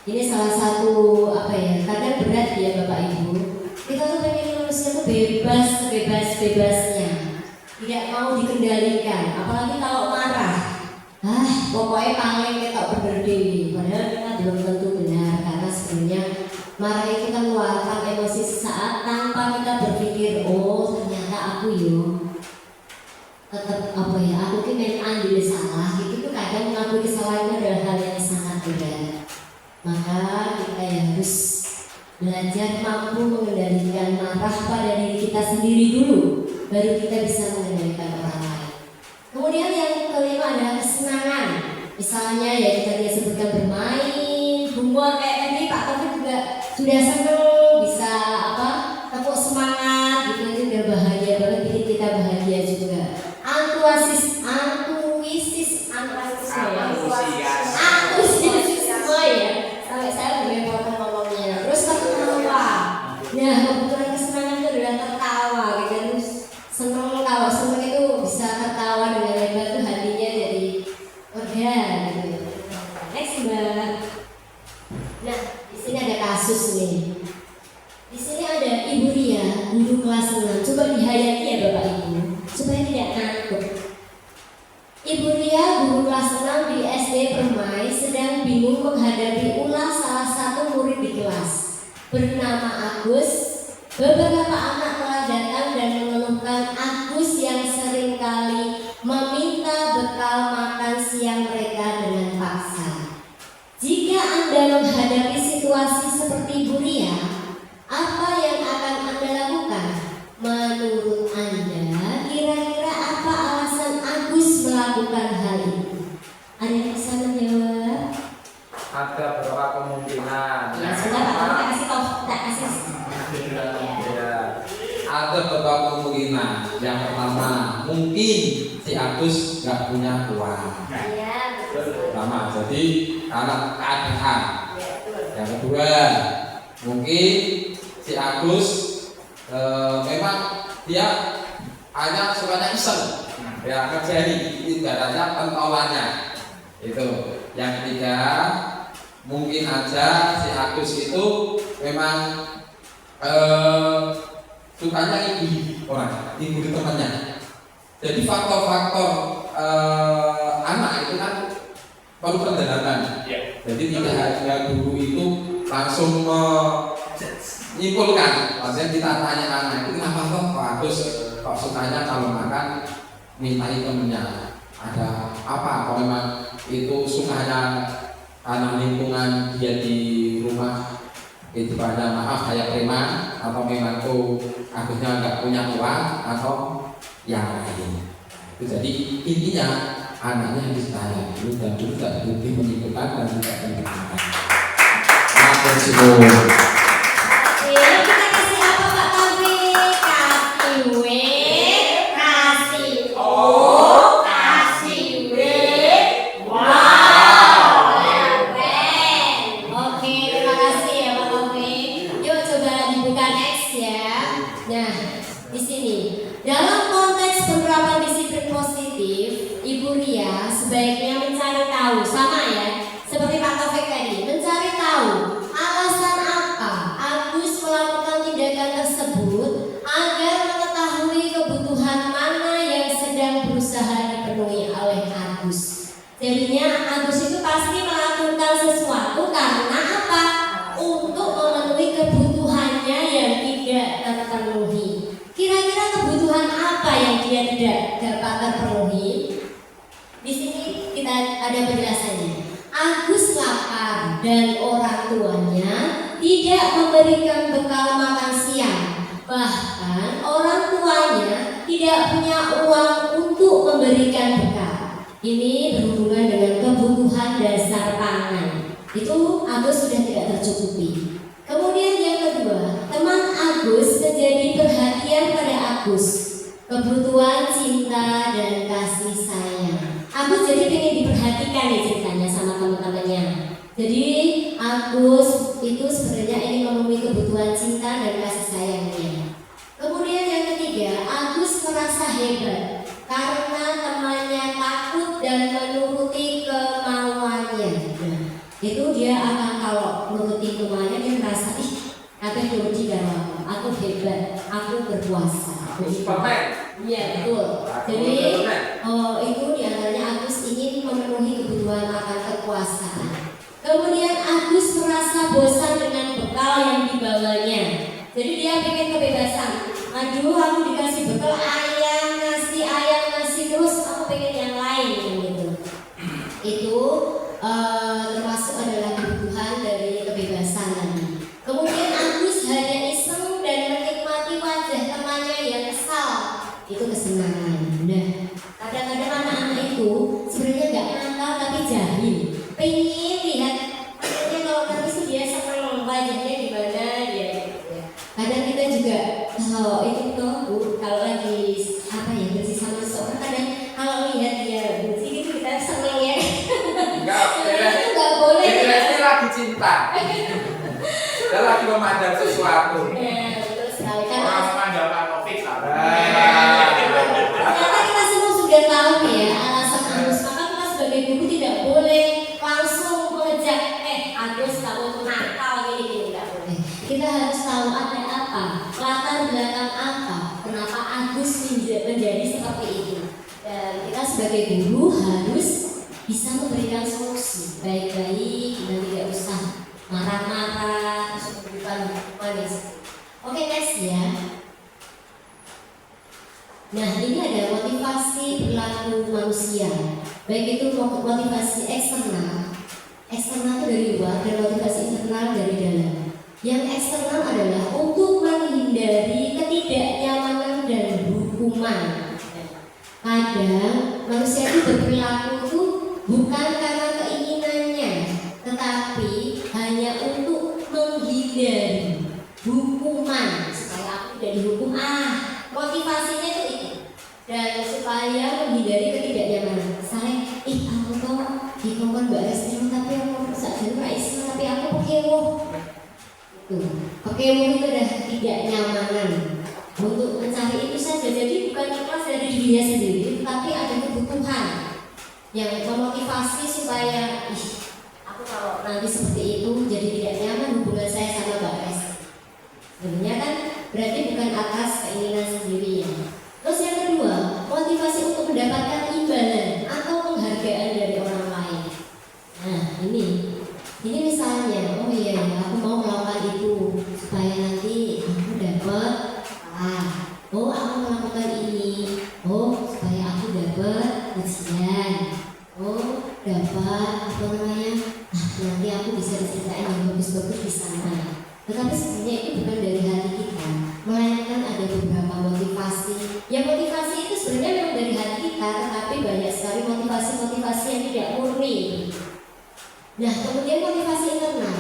Speaker 1: Ini salah satu apa ya, kadang berat ya Bapak Ibu. Kita tuh pengen manusia tuh bebas, bebas-bebasnya, tidak mau dikendalikan, apalagi kalau marah. Pokoknya paling kita bener dewi. Padahal kita belum tentu benar, karena sebenarnya marah itu kan mengeluarkan emosi sesaat tanpa kita berpikir, oh ternyata aku tetap apa ya, aku ki main andil salah. Itu tuh kadang mengakui kesalahan adalah hal yang sangat berat. Maka kita harus belajar mampu mengendalikan marah pada diri kita sendiri dulu, baru kita bisa mengendalikan orang lain. Kemudian yang kelima adalah kesenangan. Misalnya ya kita sebutkan bermain, bumbon kayak tadi Pak Taufik juga sudah senang bisa tepuk semangat gitu, itu udah bahagia banget, bikin kita bahagia juga. Antusiasme ya. Sampai saya berlepotan ngomongnya. Terus tertawa. Nah, kebetulan kesenangan itu adalah tertawa gitu. Terus senang, kalau senang itu bisa tertawa dengan lebar tuh hatinya jadi lega gitu. Next Mbak. Nah, di sini ada kasus nih. Di sini ada Ibu Ria, guru kelas 6. Coba dihayati ya Bapak Ibu, supaya tidak ngantuk. Ibu Ria, guru kelas 6 di SD Permai, sedang bingung menghadapi ulah salah satu murid di kelas bernama Agus. Beberapa anak telah datang dan mengeluhkan Agus yang seringkali meminta bekal makan siang mereka dengan paksa. Jika Anda menghadapi situasi seperti Ibu Ria, apa yang akan Anda lakukan? Menurut Anda, kira-kira apa alasan Agus melakukan hal itu? Ada yang bisa menjawab?
Speaker 4: Ada beberapa kemungkinan.
Speaker 1: Ya sudah Pak, tak kasih.
Speaker 4: Ya.
Speaker 8: Ada beberapa kemungkinan. Yang pertama, mungkin si Agus nggak punya uang.
Speaker 1: Iya, betul.
Speaker 8: Pertama, jadi karena keadaan. Yang kedua, mungkin si Agus memang dia hanya sukanya iseng, ya ngerjain, ibaratnya pentolannya. Itu. Yang ketiga, mungkin aja si Agus itu memang sukanya ibu orang, ibu di temannya. Jadi faktor-faktor anak itu kan perlu pendalaman. Jadi tidak hanya guru itu langsung menyimpulkan. Maksudnya kita tanya anak itu kenapa kok Agus kok sukanya kalau makan mintai temennya. Ada apa? Kalau memang itu sukanya karena lingkungan dia di rumah itu pada maaf kayak preman, atau memang tuh Agusnya nggak punya uang atau yang lain. Itu jadi intinya anaknya yang disayang dulu dan dulu tidak berhenti menyibukkan dan tidak menyibukkan. Matur suwun.
Speaker 1: Oke, kita kasih apa Pak Taufik? Kasih W, kasih O, kasih W. Wow, keren. Oke, terima kasih ya Pak Taufik. Yuk coba dibuka next ya. Nah, di sini dalam konteks penerapan disiplin positif, Ibu Ria sebaiknya mencari tahu, sama ya, seperti Pak Taufik tadi, mencari tahu alasan apa Agus melakukan tindakan tersebut agar mengetahui kebutuhan mana yang sedang berusaha dipenuhi oleh Agus. Jadinya Agus itu pasti melakukan sesuatu karena apa? Untuk memenuhi kebutuhannya yang tidak terpenuhi. Kira-kira kebutuhan apa yang dia tidak dapat terpenuhi? Di sini kita ada penjelasannya. Agus lapar dan orang tuanya tidak memberikan bekal makan siang. Bahkan orang tuanya tidak punya uang untuk memberikan bekal. Ini berhubungan dengan kebutuhan dasar pangan. Itu Agus sudah tidak tercukupi. Kemudian yang kedua, teman Agus menjadi perhatian pada Agus. Kebutuhan cinta dan kasih sayang. Agus jadi ingin diperhatikan nih ceritanya sama teman-temannya. Jadi Agus itu sebenarnya ingin memenuhi kebutuhan cinta dan kasih sayangnya. Kemudian yang ketiga, Agus merasa hebat karena temannya takut dan menuruti kemauannya. Nah, itu dia akan kalau menuruti kemauannya dia merasa apa yang tidak aku hebat, aku berkuasa.
Speaker 4: Superman.
Speaker 1: Iya betul. Jadi itu diantaranya Agus ingin memenuhi kebutuhan akan kekuasaan. Kemudian Agus merasa bosan dengan bekal yang dibawanya. Jadi dia pengen kebebasan. Aduh, aku dikasih bekal ayam nasi terus aku pengen yang lain gitu. Itu termasuk adalah kebutuhan dari kebebasan tadi. Kemudian Agus hanya iseng dan menikmati wajah temannya yang kesal. Itu kesenangan. Nah, kadang-kadang anak-anak itu sebenarnya nggak nakal tapi jahil. Pengen lihat maksudnya kalau nangis itu dia senang wajahnya gimana dia. Kadang kita juga kalau itu tuh Bu, kalau lagi apa ya benci sama seseorang kadang kalau lihat dia benci gitu kita senang ya. Itu nggak boleh.
Speaker 4: Dia lagi cinta. Dia lagi memandang sesuatu.
Speaker 1: Betul sekali.
Speaker 6: Orang
Speaker 1: Karena
Speaker 6: memandang Pak Taufik sama.
Speaker 1: ternyata kita semua sudah tahu ya alasan Agus. Maka kita sebagai guru tidak boleh langsung mengejak Agus kamu tuh nakal gini tidak boleh. Kita harus tahu ada apa, latar belakang apa, kenapa Agus menjadi seperti itu. Dan kita sebagai guru harus bisa memberikan solusi baik-baik dan tidak usah marah-marah terus bukan manis. Oke next ya. Nah ini ada motivasi perilaku manusia. Baik itu motivasi eksternal itu dari luar dan motivasi internal dari dalam. Yang eksternal adalah untuk menghindari ketidaknyamanan dan hukuman. Kadang manusia itu berperilaku itu bukan karena keinginannya, tetapi hanya untuk menghindari hukuman supaya aku tidak dihukum. Motivasinya itu dan supaya menghindari ketidaknyamanan. Misalnya, aku tuh dikongkon Mbak Resti tapi aku sakit Islam tapi aku pekewuh. Pekewuh itu adalah ketidaknyamanan. Untuk mencari itu saja, jadi bukan ikhlas dari dirinya sendiri, tapi ada kebutuhan yang memotivasi supaya aku kalau nanti seperti itu jadi tidak nyaman hubungan saya sama Mbak Resti. Sebenarnya kan berarti bukan atas keinginan sendiri ya. Terus yang kedua, motivasi untuk mendapatkan imbalan atau penghargaan dari orang lain. Nah ini misalnya, oh iya ya, aku mau melakukan itu supaya nanti aku dapat oh aku melakukan ini, oh supaya aku dapat ujian, oh dapat apa namanya, nanti aku bisa diceritain yang bagus-bagus di sana. Tetapi sebenarnya itu bukan dari hati kita, melainkan ada pintar, tapi banyak sekali motivasi-motivasi yang tidak murni. Nah, kemudian motivasi internal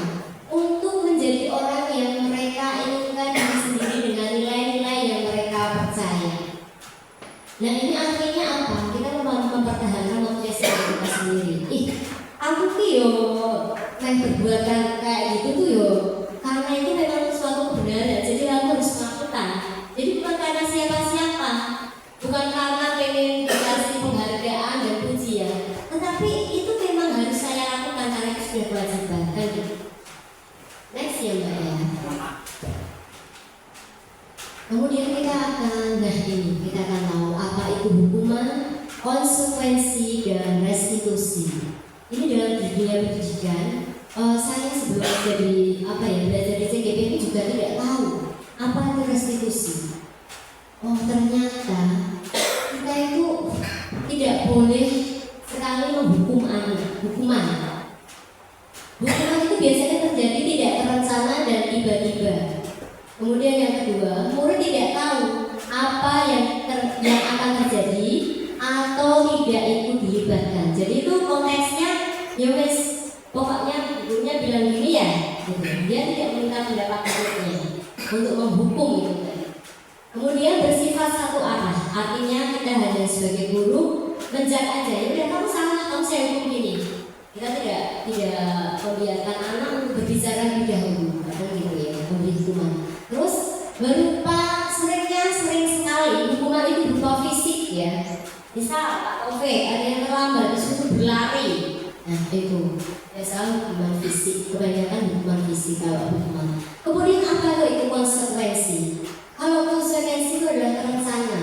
Speaker 1: untuk menjadi orang yang mereka inginkan diri sendiri dengan nilai-nilai yang mereka percaya. Nah, ini artinya apa? Kita mempertahankan motivasi kita sendiri. Aku tuh yo berbuat kayak gitu tuh yo karena itu memang suatu kebenaran, jadi aku harus melakukan. Jadi bukan karena siapa-siapa, bukan karena pengen dikasih penghargaan dan pujian, tetapi itu memang harus saya lakukan karena itu sudah kewajiban kan gitu. Next ya Mbak ya. Kemudian kita akan tahu apa itu hukuman, konsekuensi dan restitusi. Ini dalam dunia pendidikan. Saya sebelum jadi belajar di CGP ini juga tidak tahu apa itu restitusi. Oh ternyata kita itu tidak boleh sekali menghukum anak. Hukuman itu biasanya terjadi tidak terencana dan tiba-tiba. Kemudian yang kedua, murid tidak tahu apa yang akan terjadi atau tidak ikut dilibatkan. Jadi itu konteksnya ya wes, pokoknya gurunya bilang gini ya, gitu. Dia tidak meminta pendapat muridnya untuk menghukum gitu kan. Kemudian bersifat satu arah, artinya kita hanya sebagai guru menjak aja, ya udah kamu salah, kamu saya hukum gini. Kita tidak membiarkan anak berbicara lebih dahulu, kadang gitu ya, memberi hukuman. Terus berupa sering sekali hukuman itu berupa fisik ya. Misal Pak Taufik ada yang terlambat disuruh berlari. Nah itu biasanya hukuman fisik, kebanyakan hukuman fisik kalau hukuman. Kemudian apa itu konsekuensi? Kalau konsekuensi itu adalah terencana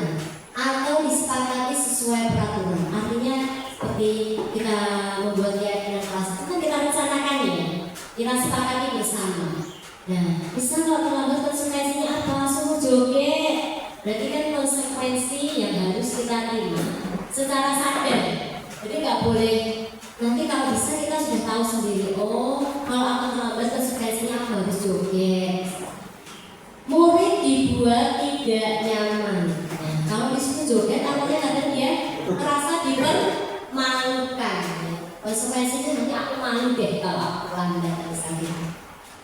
Speaker 1: atau disepakati sesuai peraturan. Artinya seperti kita membuat keyakinan kelas itu kan kita rencanakan ya, kita sepakati bersama. Nah, bisa kalau terlambat konsekuensinya apa? Suruh joget. Berarti kan konsekuensi yang harus kita terima secara sadar. Jadi nggak boleh. Nanti kalau bisa kita sudah tahu sendiri. Oh, kalau aku terlambat konsekuensinya aku harus joget. Murid dibuat tidak nyaman. Nah, kalau disuruh joget, artinya kadang dia merasa dipermalukan. Konsekuensinya nanti aku malu deh kalau aku lambat misalnya.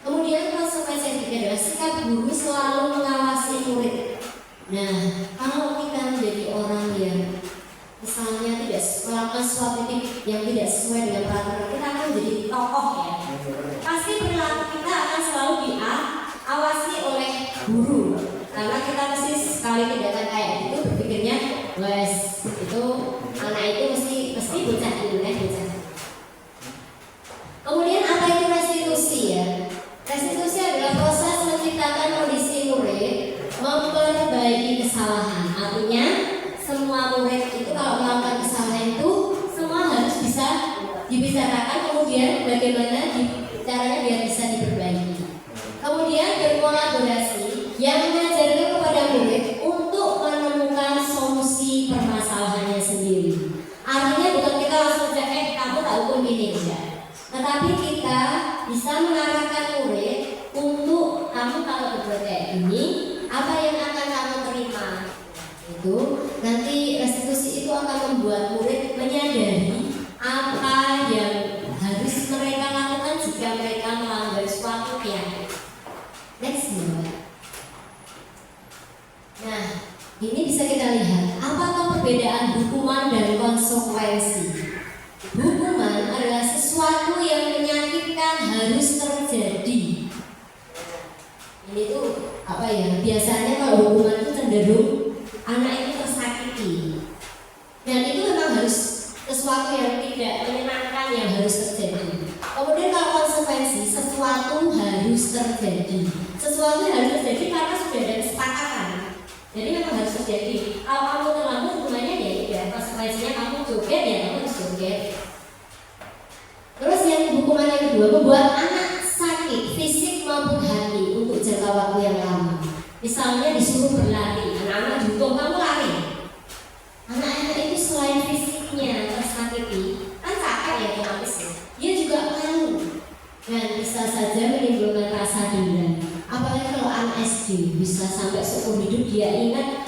Speaker 1: Kemudian konsekuensi yang ketiga adalah sikap guru selalu mengawasi murid. Nah, kalau kita menjadi orang yang misalnya tidak melakukan sesuatu yang tidak sesuai dengan peraturan, kita akan menjadi tokoh ya. Pasti perilaku kita akan selalu diawasi oleh guru, karena kita pasti sekali tindakan kayak gitu berpikirnya, wes itu anak itu mesti bocah ini bocah. Kemudian apa itu restitusi ya? Restitusi adalah proses menciptakan kondisi murid memperbaiki kesalahan. Artinya semua murid itu kalau melakukan kesalahan itu semua harus bisa dibicarakan, kemudian bagaimana caranya biar bisa diperbaiki. Kemudian berkolaborasi yang mengajarkan kepada murid untuk menemukan solusi permasalahannya sendiri. Artinya bukan kita langsung cek kamu tak hukum ini ya. Tetapi kita bisa mengarahkan murid untuk kamu kalau berbuat kayak gini, apa yang akan kamu terima. Itu nanti restitusi itu akan membuat murid menyadari apa yang harus mereka lakukan jika mereka melanggar suatu keyakinan. Next ya. Nah, ini bisa kita lihat apakah perbedaan hukuman dan konsekuensi. Hukuman adalah sesuatu yang menyakitkan harus terjadi. Ini tuh biasanya kalau hukuman itu cenderung anak itu tersakiti. Dan itu memang harus sesuatu yang tidak menyenangkan yang harus terjadi. Kemudian kalau konsekuensi, sesuatu harus terjadi. Sesuatu yang harus terjadi karena sudah ada kesepakatan. Jadi memang harus terjadi. Kalau kamu terlambat hukumannya ya konsekuensinya kamu joget ya kamu harus joget. Terus yang hukuman yang kedua, membuat anak sakit fisik maupun hati untuk jangka waktu yang lama. Misalnya disuruh berlari, anak-anak dihukum kamu lari. Anak-anak itu selain fisiknya tersakiti, kan capek ya otomatis ya. Dia juga malu dan bisa saja menimbulkan rasa dendam. Apalagi kalau anak SD bisa sampai seumur hidup dia ingat,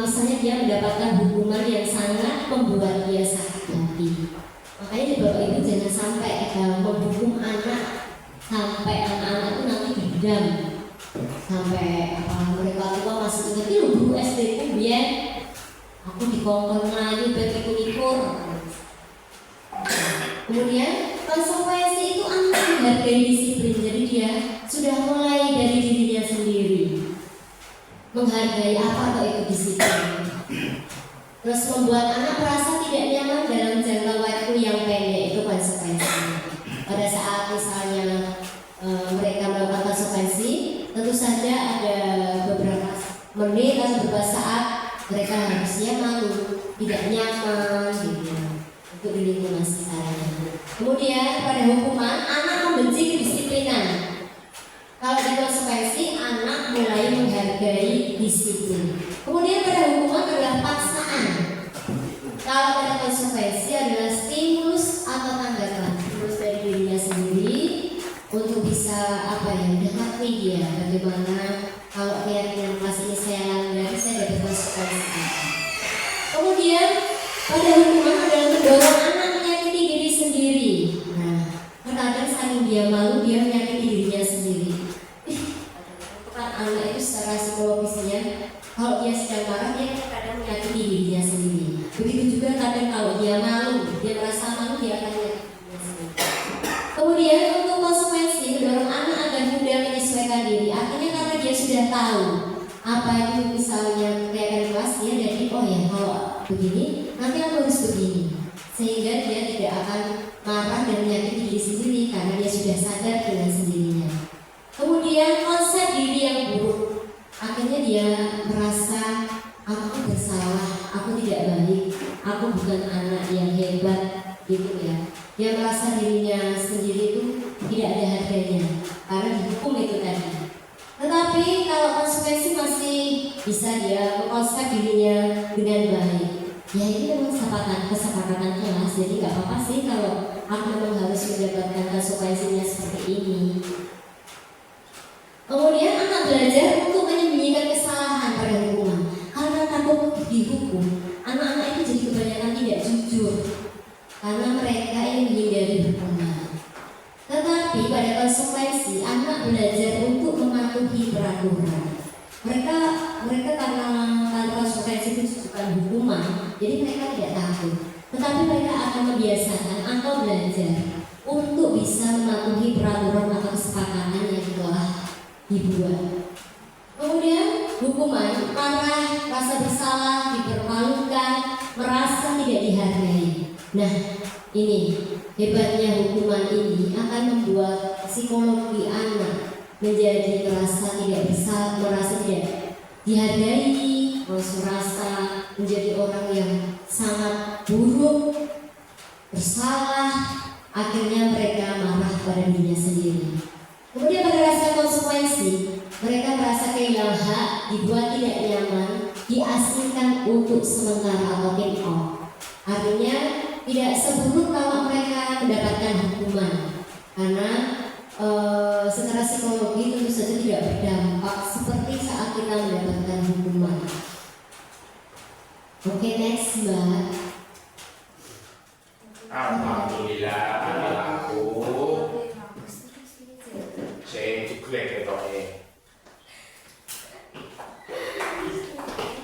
Speaker 1: misalnya dia mendapatkan hukuman yang sangat membuat dia sakit hati. Makanya Bapak Ibu jangan sampai menghukum anak sampai anak-anak itu nanti dendam, sampai mereka tua masih ingat itu guru SD ku biar aku dikongkon melayu bagi kulikur. Kemudian konsekuensi itu anak menghargai disiplin, jadi dia sudah mulai dari dirinya sendiri menghargai apa itu disiplin. Terus membuat anak merasa tidak nyaman dalam jangka waktu yang pendek, itu konsekuensinya. Pada saat misalnya mereka melakukan konsekuensi, tentu saja ada beberapa menit atau beberapa saat mereka harusnya malu, tidak nyaman gitu untuk di lingkungan sekitarnya. Kemudian pada hukuman, anak membenci kedisiplinan. Kalau di konsekuensi, anak mulai menghargai disiplin. Kemudian pada hukuman adalah paksaan. Kalau pada konsekuensi adalah stimulus atau tanggapan, stimulus dari dirinya sendiri untuk bisa dekati dia. Bagaimana kalau keyakinan kelas ini saya langgar, saya dapat konsekuensi. Kemudian pada hukuman adalah mendorong anak menyakiti diri sendiri. Nah, terkadang saking dia malu, dia menyakiti dirinya sendiri. Anak itu secara psikologisnya, kalau dia sedang marah, dia kadang menyakiti dirinya sendiri. Begitu juga kadang kalau dia malu, dia merasa malu, dia akan menyakiti dirinya sendiri. Kemudian untuk konsekuensi, mendorong anak agar mudah menyesuaikan diri. Artinya karena dia sudah tahu apa itu misalnya kegiatan kelas, dia jadi oh ya kalau begini, nanti aku harus begini. Sehingga dia tidak akan marah dan menyakiti diri sendiri karena dia sudah sadar dengan sendirinya. Kemudian konsep diri yang buruk, akhirnya dia merasa aku bersalah, aku tidak baik, aku bukan anak yang hebat, gitu ya. Dia merasa dirinya sendiri itu tidak ada harganya karena dihukum itu tadi. Tetapi kalau konsekuensi masih bisa dia mengkonsep dirinya dengan baik. Ya ini memang kesepakatan kelas, jadi nggak apa-apa sih kalau aku memang harus mendapatkan konsekuensinya seperti ini. Kemudian anak belajar untuk menyembunyikan kesalahan pada hukuman. Karena takut dihukum, anak-anak itu jadi kebanyakan tidak jujur karena mereka ingin menghindari hukuman. Tetapi pada konsekuensi, anak belajar untuk mematuhi peraturan. Mereka karena konsekuensi itu bukan hukuman, jadi mereka tidak takut. Tetapi mereka akan membiasakan atau belajar untuk bisa mematuhi peraturan atau kesepakatan yang telah dibuat. Kemudian hukuman, marah, rasa bersalah, dipermalukan, merasa tidak dihargai. Nah, ini hebatnya hukuman ini akan membuat psikologi anak menjadi merasa tidak bersalah, merasa tidak dihargai, merasa menjadi orang yang sangat buruk, bersalah. Akhirnya mereka marah pada dirinya sendiri. Kemudian pada rasa konsekuensi, mereka merasa kehilangan hak, dibuat tidak nyaman, diasingkan untuk sementara atau take off. Artinya tidak seburuk kalau mereka mendapatkan hukuman, karena secara psikologi tentu saja tidak berdampak seperti saat kita mendapatkan hukuman. Oke, next Mbak.
Speaker 4: Alhamdulillah, aku saya juga ketoke.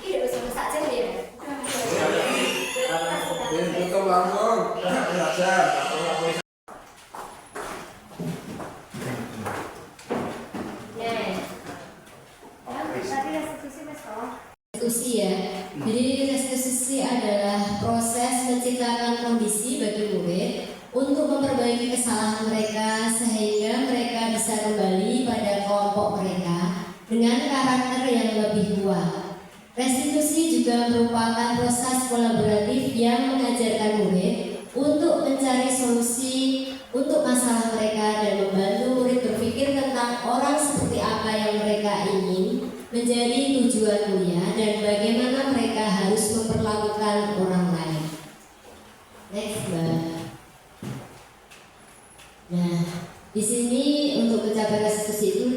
Speaker 1: Ini udah sama saja ya.
Speaker 4: Tutup langsung.
Speaker 1: Restitusi ya. Jadi restitusi adalah proses menciptakan kondisi bagi murid untuk memperbaiki kesalahan mereka sehingga mereka bisa kembali pada kelompok mereka dengan karakter yang lebih kuat. Restitusi juga merupakan proses kolaboratif yang mengajarkan murid untuk mencari solusi untuk masalah mereka dan membantu murid berpikir tentang orang seperti apa yang mereka ingin menjadi tujuan kuliah dan bagaimana mereka harus memperlakukan orang lain. Next, Mbak. Nah, di sini untuk mencapai restitusi itu,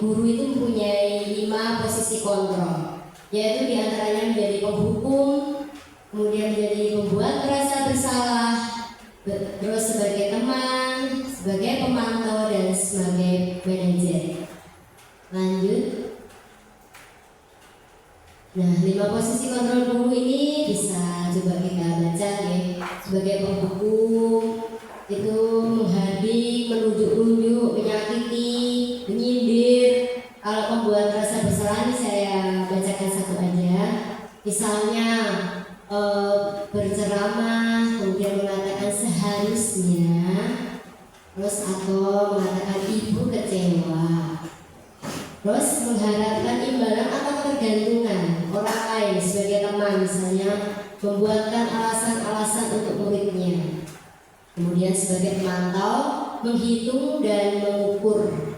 Speaker 1: guru itu mempunyai 5 posisi kontrol, yaitu diantaranya menjadi penghukum, kemudian menjadi pembuat merasa bersalah, terus sebagai teman, sebagai pemantau, dan sebagai manajer. Lanjut. Nah, 5 posisi kontrol guru ini bisa coba kita baca ya. Sebagai pembuku itu menghardik, menunjuk-nunjuk, menyakiti, menyindir. Kalau pembuat rasa bersalah ini saya bacakan satu aja. Misalnya berceramah, kemudian mengatakan seharusnya, terus atau mengatakan ibu kecewa, terus mengharapkan imbalan atau ketergantungan orang lain sebagai teman, misalnya membuatkan alasan-alasan untuk muridnya. Kemudian sebagai pemantau, menghitung dan mengukur.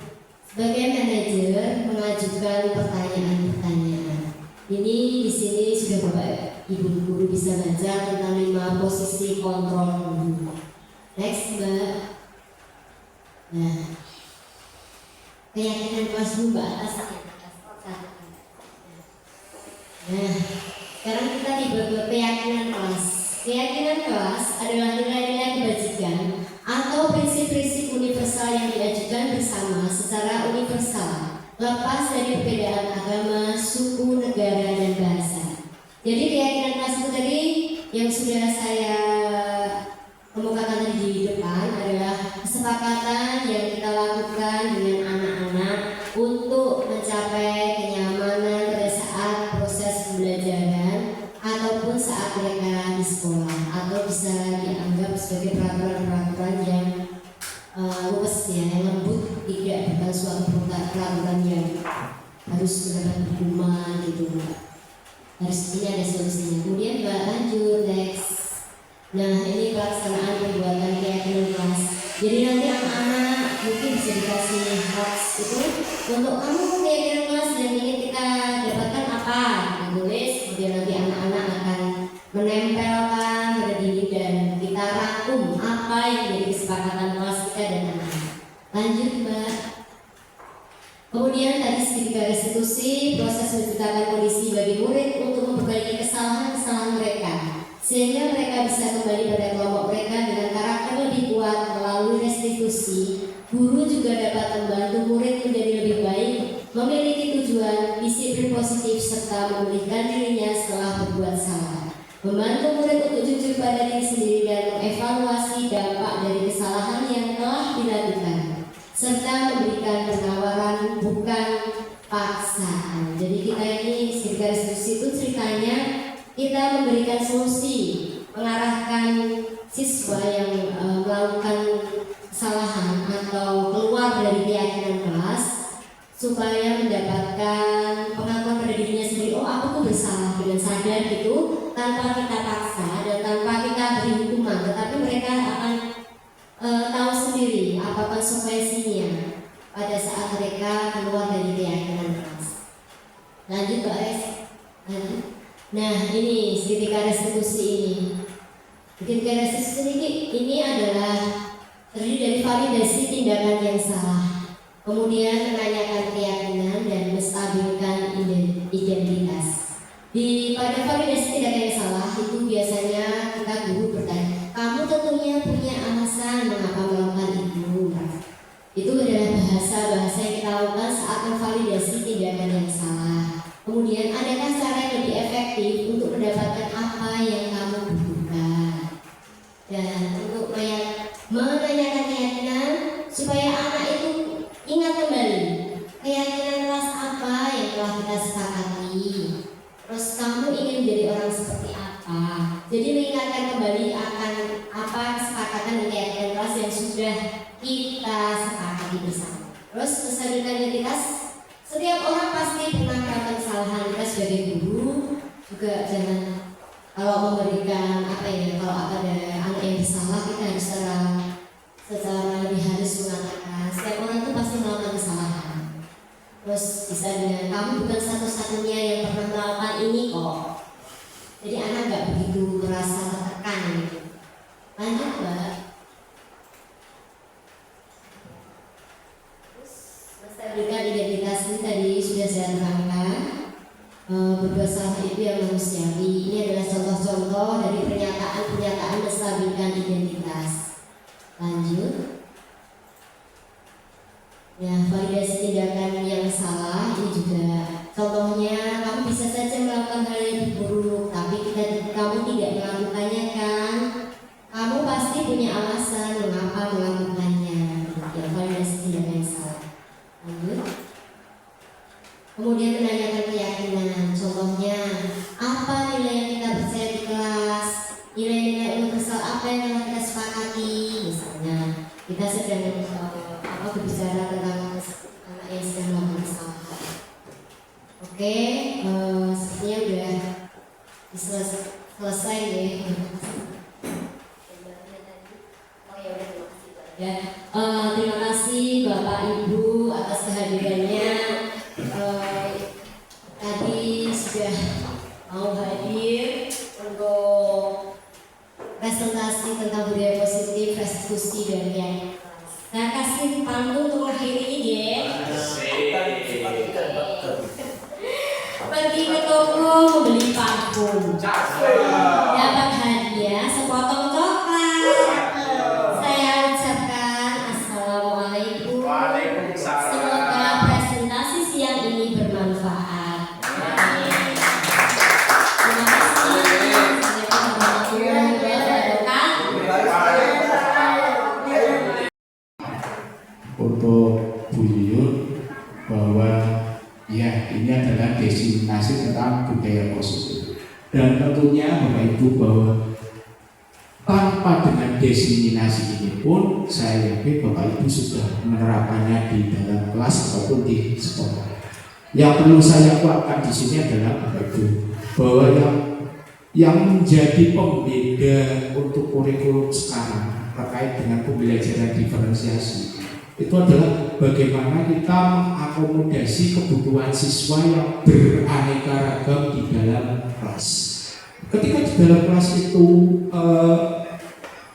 Speaker 1: Sebagai manajer, mengajukan pertanyaan-pertanyaan. Ini di sini sudah Bapak Ibu guru bisa baca tentang 5 posisi kontrol guru. Next, Mbak. Nah, keyakinan kelas dulu Mbak atas. Nah, sekarang kita tiba ke keyakinan kelas. Keyakinan kelas adalah nilai-nilai kebajikan atau prinsip-prinsip universal yang diajukan bersama secara universal, lepas dari perbedaan agama, suku, negara, dan bahasa. Jadi keyakinan kelas itu tadi yang sudah saya kemukakan tadi di depan adalah kesepakatan yang kita lakukan dengan anak-anak untuk mencapai kenyamanan pada saat proses pembelajaran ataupun saat mereka di sekolah, atau bisa dianggap sebagai peraturan-peraturan yang luwes ya, yang lembut, tidak bukan suatu peraturan yang harus mendapat hukuman gitu. Harus ini ada solusinya. Kemudian Mbak lanjut next. Nah, ini pelaksanaan pembuatan keyakinan kelas. Jadi nanti anak-anak mungkin bisa dikasih box itu untuk kamu keyakinan kelas yang ingin kita dapatkan apa, ditulis. Kemudian nanti anak-anak akan menempelkan pada diri dan kita rangkum apa yang menjadi kesepakatan kelas kita dan anak-anak. Lanjut Mbak. Kemudian tadi segitiga restitusi, proses menciptakan kondisi bagi murid untuk memperbaiki kesalahan-kesalahan mereka, sehingga mereka bisa kembali pada kelompok mereka dengan karakter lebih kuat. Melalui restitusi, guru juga dapat membantu murid menjadi lebih baik, memiliki tujuan, disiplin positif, serta memulihkan dirinya setelah berbuat salah. Membantu murid untuk jujur pada diri sendiri dan mengevaluasi dampak dari kesalahan yang telah dilakukan, serta memberikan penawaran bukan paksaan. Jadi kita ini segitiga restitusi itu ceritanya kita memberikan solusi, mengarahkan siswa yang melakukan kesalahan atau keluar dari keyakinan kelas supaya mendapatkan pengakuan pada dirinya sendiri. Oh, aku tuh bersalah, dengan sadar gitu, tanpa kita paksa dan tanpa kita beri hukuman, tetapi mereka akan tahu sendiri apa konsekuensinya pada saat mereka keluar dari keyakinan kelas. Lanjut Mbak Res. Lanjut. Nah, ini segitiga restitusi ini. Segitiga restitusi ini adalah terdiri dari validasi tindakan yang salah, kemudian menanyakan keyakinan dan menstabilkan identitas. Pada validasi tindakan yang salah itu biasanya kita guru bertanya, kamu tentunya punya alasan mengapa melakukan itu. Itu adalah bahasa yang kita lakukan saat memvalidasi tindakan yang salah. Kemudian adakah cara yang lebih efektif untuk mendapatkan apa yang kamu butuhkan? Dan untuk menanyakan keyakinan supaya anak itu ingat kembali keyakinan kelas apa yang telah kita sepakati. Terus kamu ingin menjadi orang seperti apa? Jadi mengingatkan kembali akan apa kesepakatan dan keyakinan kelas yang sudah kita sepakati bersama. Terus menstabilkan identitas. Setiap orang pasti pernah melakukan kesalahan. Kita sebagai guru juga jangan kalau memberikan kalau ada anak yang bersalah, kita harus secara lebih halus mengatakan setiap orang itu pasti melakukan kesalahan. Terus bisa dengan kamu bukan satu-satunya yang pernah melakukan ini kok. Jadi anak nggak begitu merasa tertekan gitu. Lanjut Mbak. Menstabilkan identitas ini tadi sudah saya terangkan. Berbuat salah itu yang yang manusiawi. Ini adalah contoh-contoh dari pernyataan-pernyataan menstabilkan identitas. Lanjut. Ya, validasi tindakan yang salah ini juga contohnya, kamu bisa saja melakukan hal yang buruk, tapi kamu tidak melakukannya kan? Kamu pasti punya alasan mengapa melakukannya. Ya, validasi tindakan yang salah. Lanjut. Kemudian menanyakan keyakinan. Contohnya, apa nilai yang kita percaya di kelas? Nilai-nilai universal apa yang telah kita sepakati? Misalnya, kita sedang berbicara tentang anak yang sedang melakukan kesalahan. Oke, sepertinya udah selesai deh. Ya, terima kasih Bapak Ibu atas kehadirannya. Tadi sudah mau hadir untuk presentasi tentang budaya positif, restitusi dan keyakinan. Saya kasih panggung untuk mengakhiri ini ya. Pergi ke toko membeli parfum, dapat hadiah sepotong coklat. Saya ucapkan assalamualaikum. Semoga presentasi siang ini bermanfaat. Terima kasih. Assalamualaikum warahmatullahi wabarakatuh.
Speaker 9: Untuk Bu Yuyun bahwa ya ini adalah destinasi tentang budaya positif, dan tentunya Bapak Ibu bahwa tanpa dengan destinasi ini pun saya yakin Bapak Ibu sudah menerapkannya di dalam kelas ataupun di sekolah. Yang perlu saya kuatkan di sini adalah Bapak Ibu bahwa yang menjadi pembeda untuk kurikulum sekarang terkait dengan pembelajaran diferensiasi itu adalah bagaimana kita mengakomodasi kebutuhan siswa yang beraneka ragam di dalam kelas. Ketika di dalam kelas itu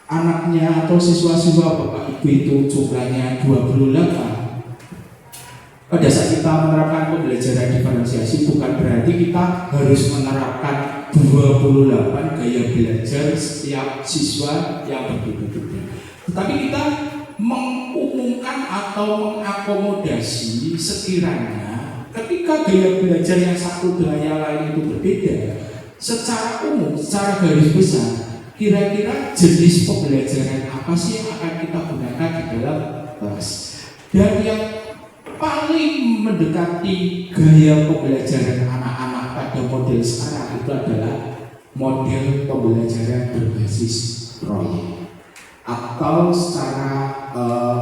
Speaker 9: anaknya atau siswa-siswa Bapak Ibu itu jumlahnya 28, pada saat kita menerapkan pembelajaran diferensiasi bukan berarti kita harus menerapkan 28 gaya belajar setiap siswa yang berbeda-beda, tetapi kita mengumumkan atau mengakomodasi sekiranya ketika gaya belajar yang satu dengan yang lain itu berbeda, secara umum, secara garis besar, kira-kira jenis pembelajaran apa sih yang akan kita gunakan di dalam kelas. Dan yang paling mendekati gaya pembelajaran anak-anak pada model sekarang itu adalah model pembelajaran berbasis proyek, atau secara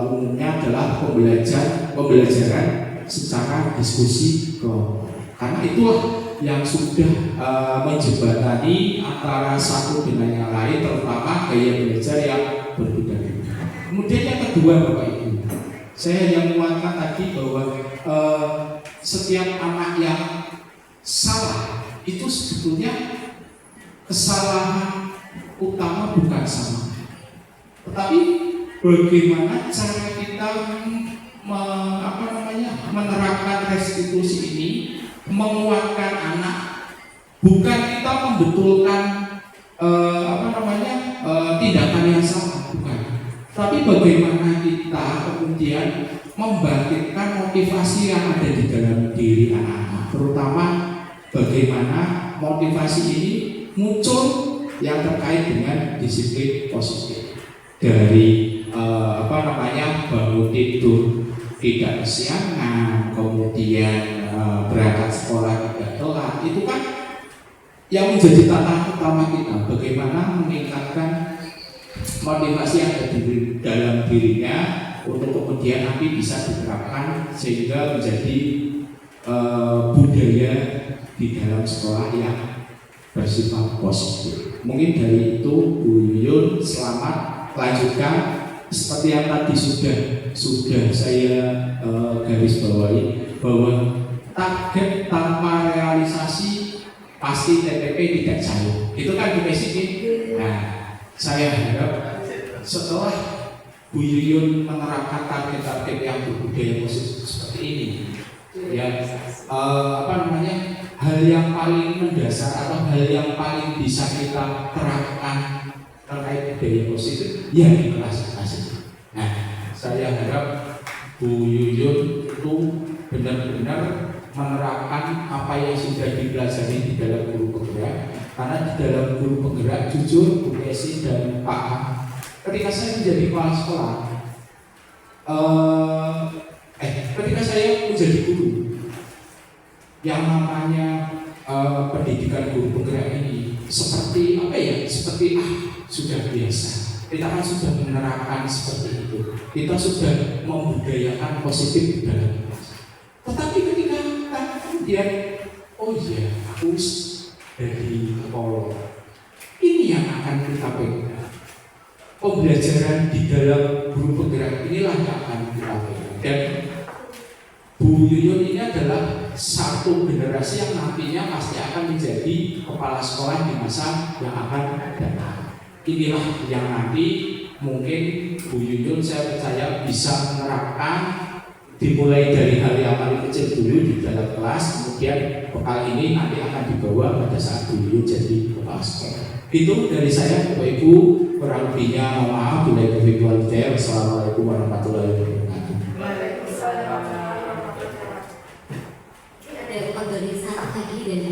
Speaker 9: umumnya adalah pembelajaran secara diskusi kelompok. Karena itulah yang sudah menjembatani antara satu dengan yang lain, terutama gaya belajar yang berbeda-beda. Kemudian yang kedua Bapak Ibu, saya yang menguatkan tadi bahwa setiap anak yang salah itu sebetulnya kesalahan utama bukan sama, tetapi bagaimana cara kita menerapkan restitusi ini, menguatkan anak, bukan kita membetulkan tindakan yang salah, bukan. Tapi bagaimana kita kemudian membangkitkan motivasi yang ada di dalam diri anak-anak, terutama bagaimana motivasi ini muncul yang terkait dengan disiplin positif. Dari bangun tidur tidak kesiangan, kemudian berangkat sekolah tidak telat, itu kan yang menjadi tantangan utama kita, bagaimana meningkatkan motivasi yang ada di dalam dirinya untuk kemudian nanti bisa diterapkan sehingga menjadi budaya di dalam sekolah yang bersifat positif. Mungkin dari itu Bu Yuyun, selamat. Lanjutkan seperti yang tadi sudah saya garis bawahi bahwa target tanpa realisasi pasti TPP tidak cair. Itu kan Bu Messi. Nah, saya harap setelah Bu Yuyun menerapkan target-target yang berbudaya positif seperti ini, ya hal yang paling mendasar atau hal yang paling bisa kita terapkan terkait budaya positif ya di kelas-kelas itu. Nah, saya harap Bu Yuyun itu benar-benar menerapkan apa yang sudah dipelajari di dalam guru penggerak, karena di dalam guru penggerak jujur Bu Esi dan Pak A, ketika saya menjadi kepala sekolah, ketika saya menjadi guru, yang namanya pendidikan guru penggerak ini seperti apa ya? Seperti sudah biasa. Kita kan sudah menerapkan seperti itu. Kita sudah membudayakan positif di dalam kelas. Tetapi ketika kemudian, oh iya, aku dari kepala. Ini yang akan kita pegang. Pembelajaran di dalam guru penggerak inilah yang akan kita pegang. Dan Bu Yuyun ini adalah satu generasi yang nantinya pasti akan menjadi kepala sekolah di masa yang akan datang. Inilah yang nanti mungkin Bu Yuyun saya percaya bisa menerapkan, dimulai dari hal yang paling kecil dulu di dalam kelas, kemudian bekal ini nanti akan dibawa pada saat Bu Yuyun jadi kepala sekolah. Itu dari saya, Bapak Ibu, kurang lebihnya mohon maaf. Wassalamualaikum warahmatullahi wabarakatuh.
Speaker 1: Ada organisasi lagi dari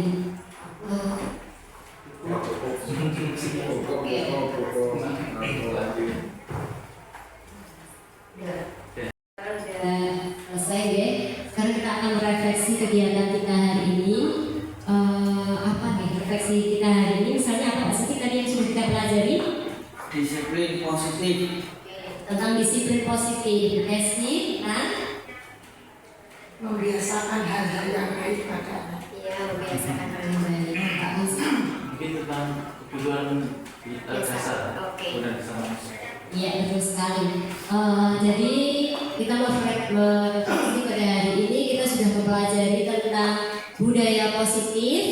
Speaker 1: selesai deh. Sekarang kita akan merefleksi kegiatan kita hari ini. Apa nih refleksi kita hari ini? Misalnya apa sih tadi yang sudah kita pelajari?
Speaker 2: Disiplin positif.
Speaker 1: Tentang disiplin positif. Esi,
Speaker 5: membiasakan hal-hal yang baik pada anak.
Speaker 1: Iya, membiasakan hal yang baik. Pak Musa?
Speaker 7: Mungkin tentang kebutuhan kita dasar dan sama.
Speaker 1: Iya, betul sekali. Jadi kita merefleksi pada hari ini kita sudah mempelajari tentang budaya positif,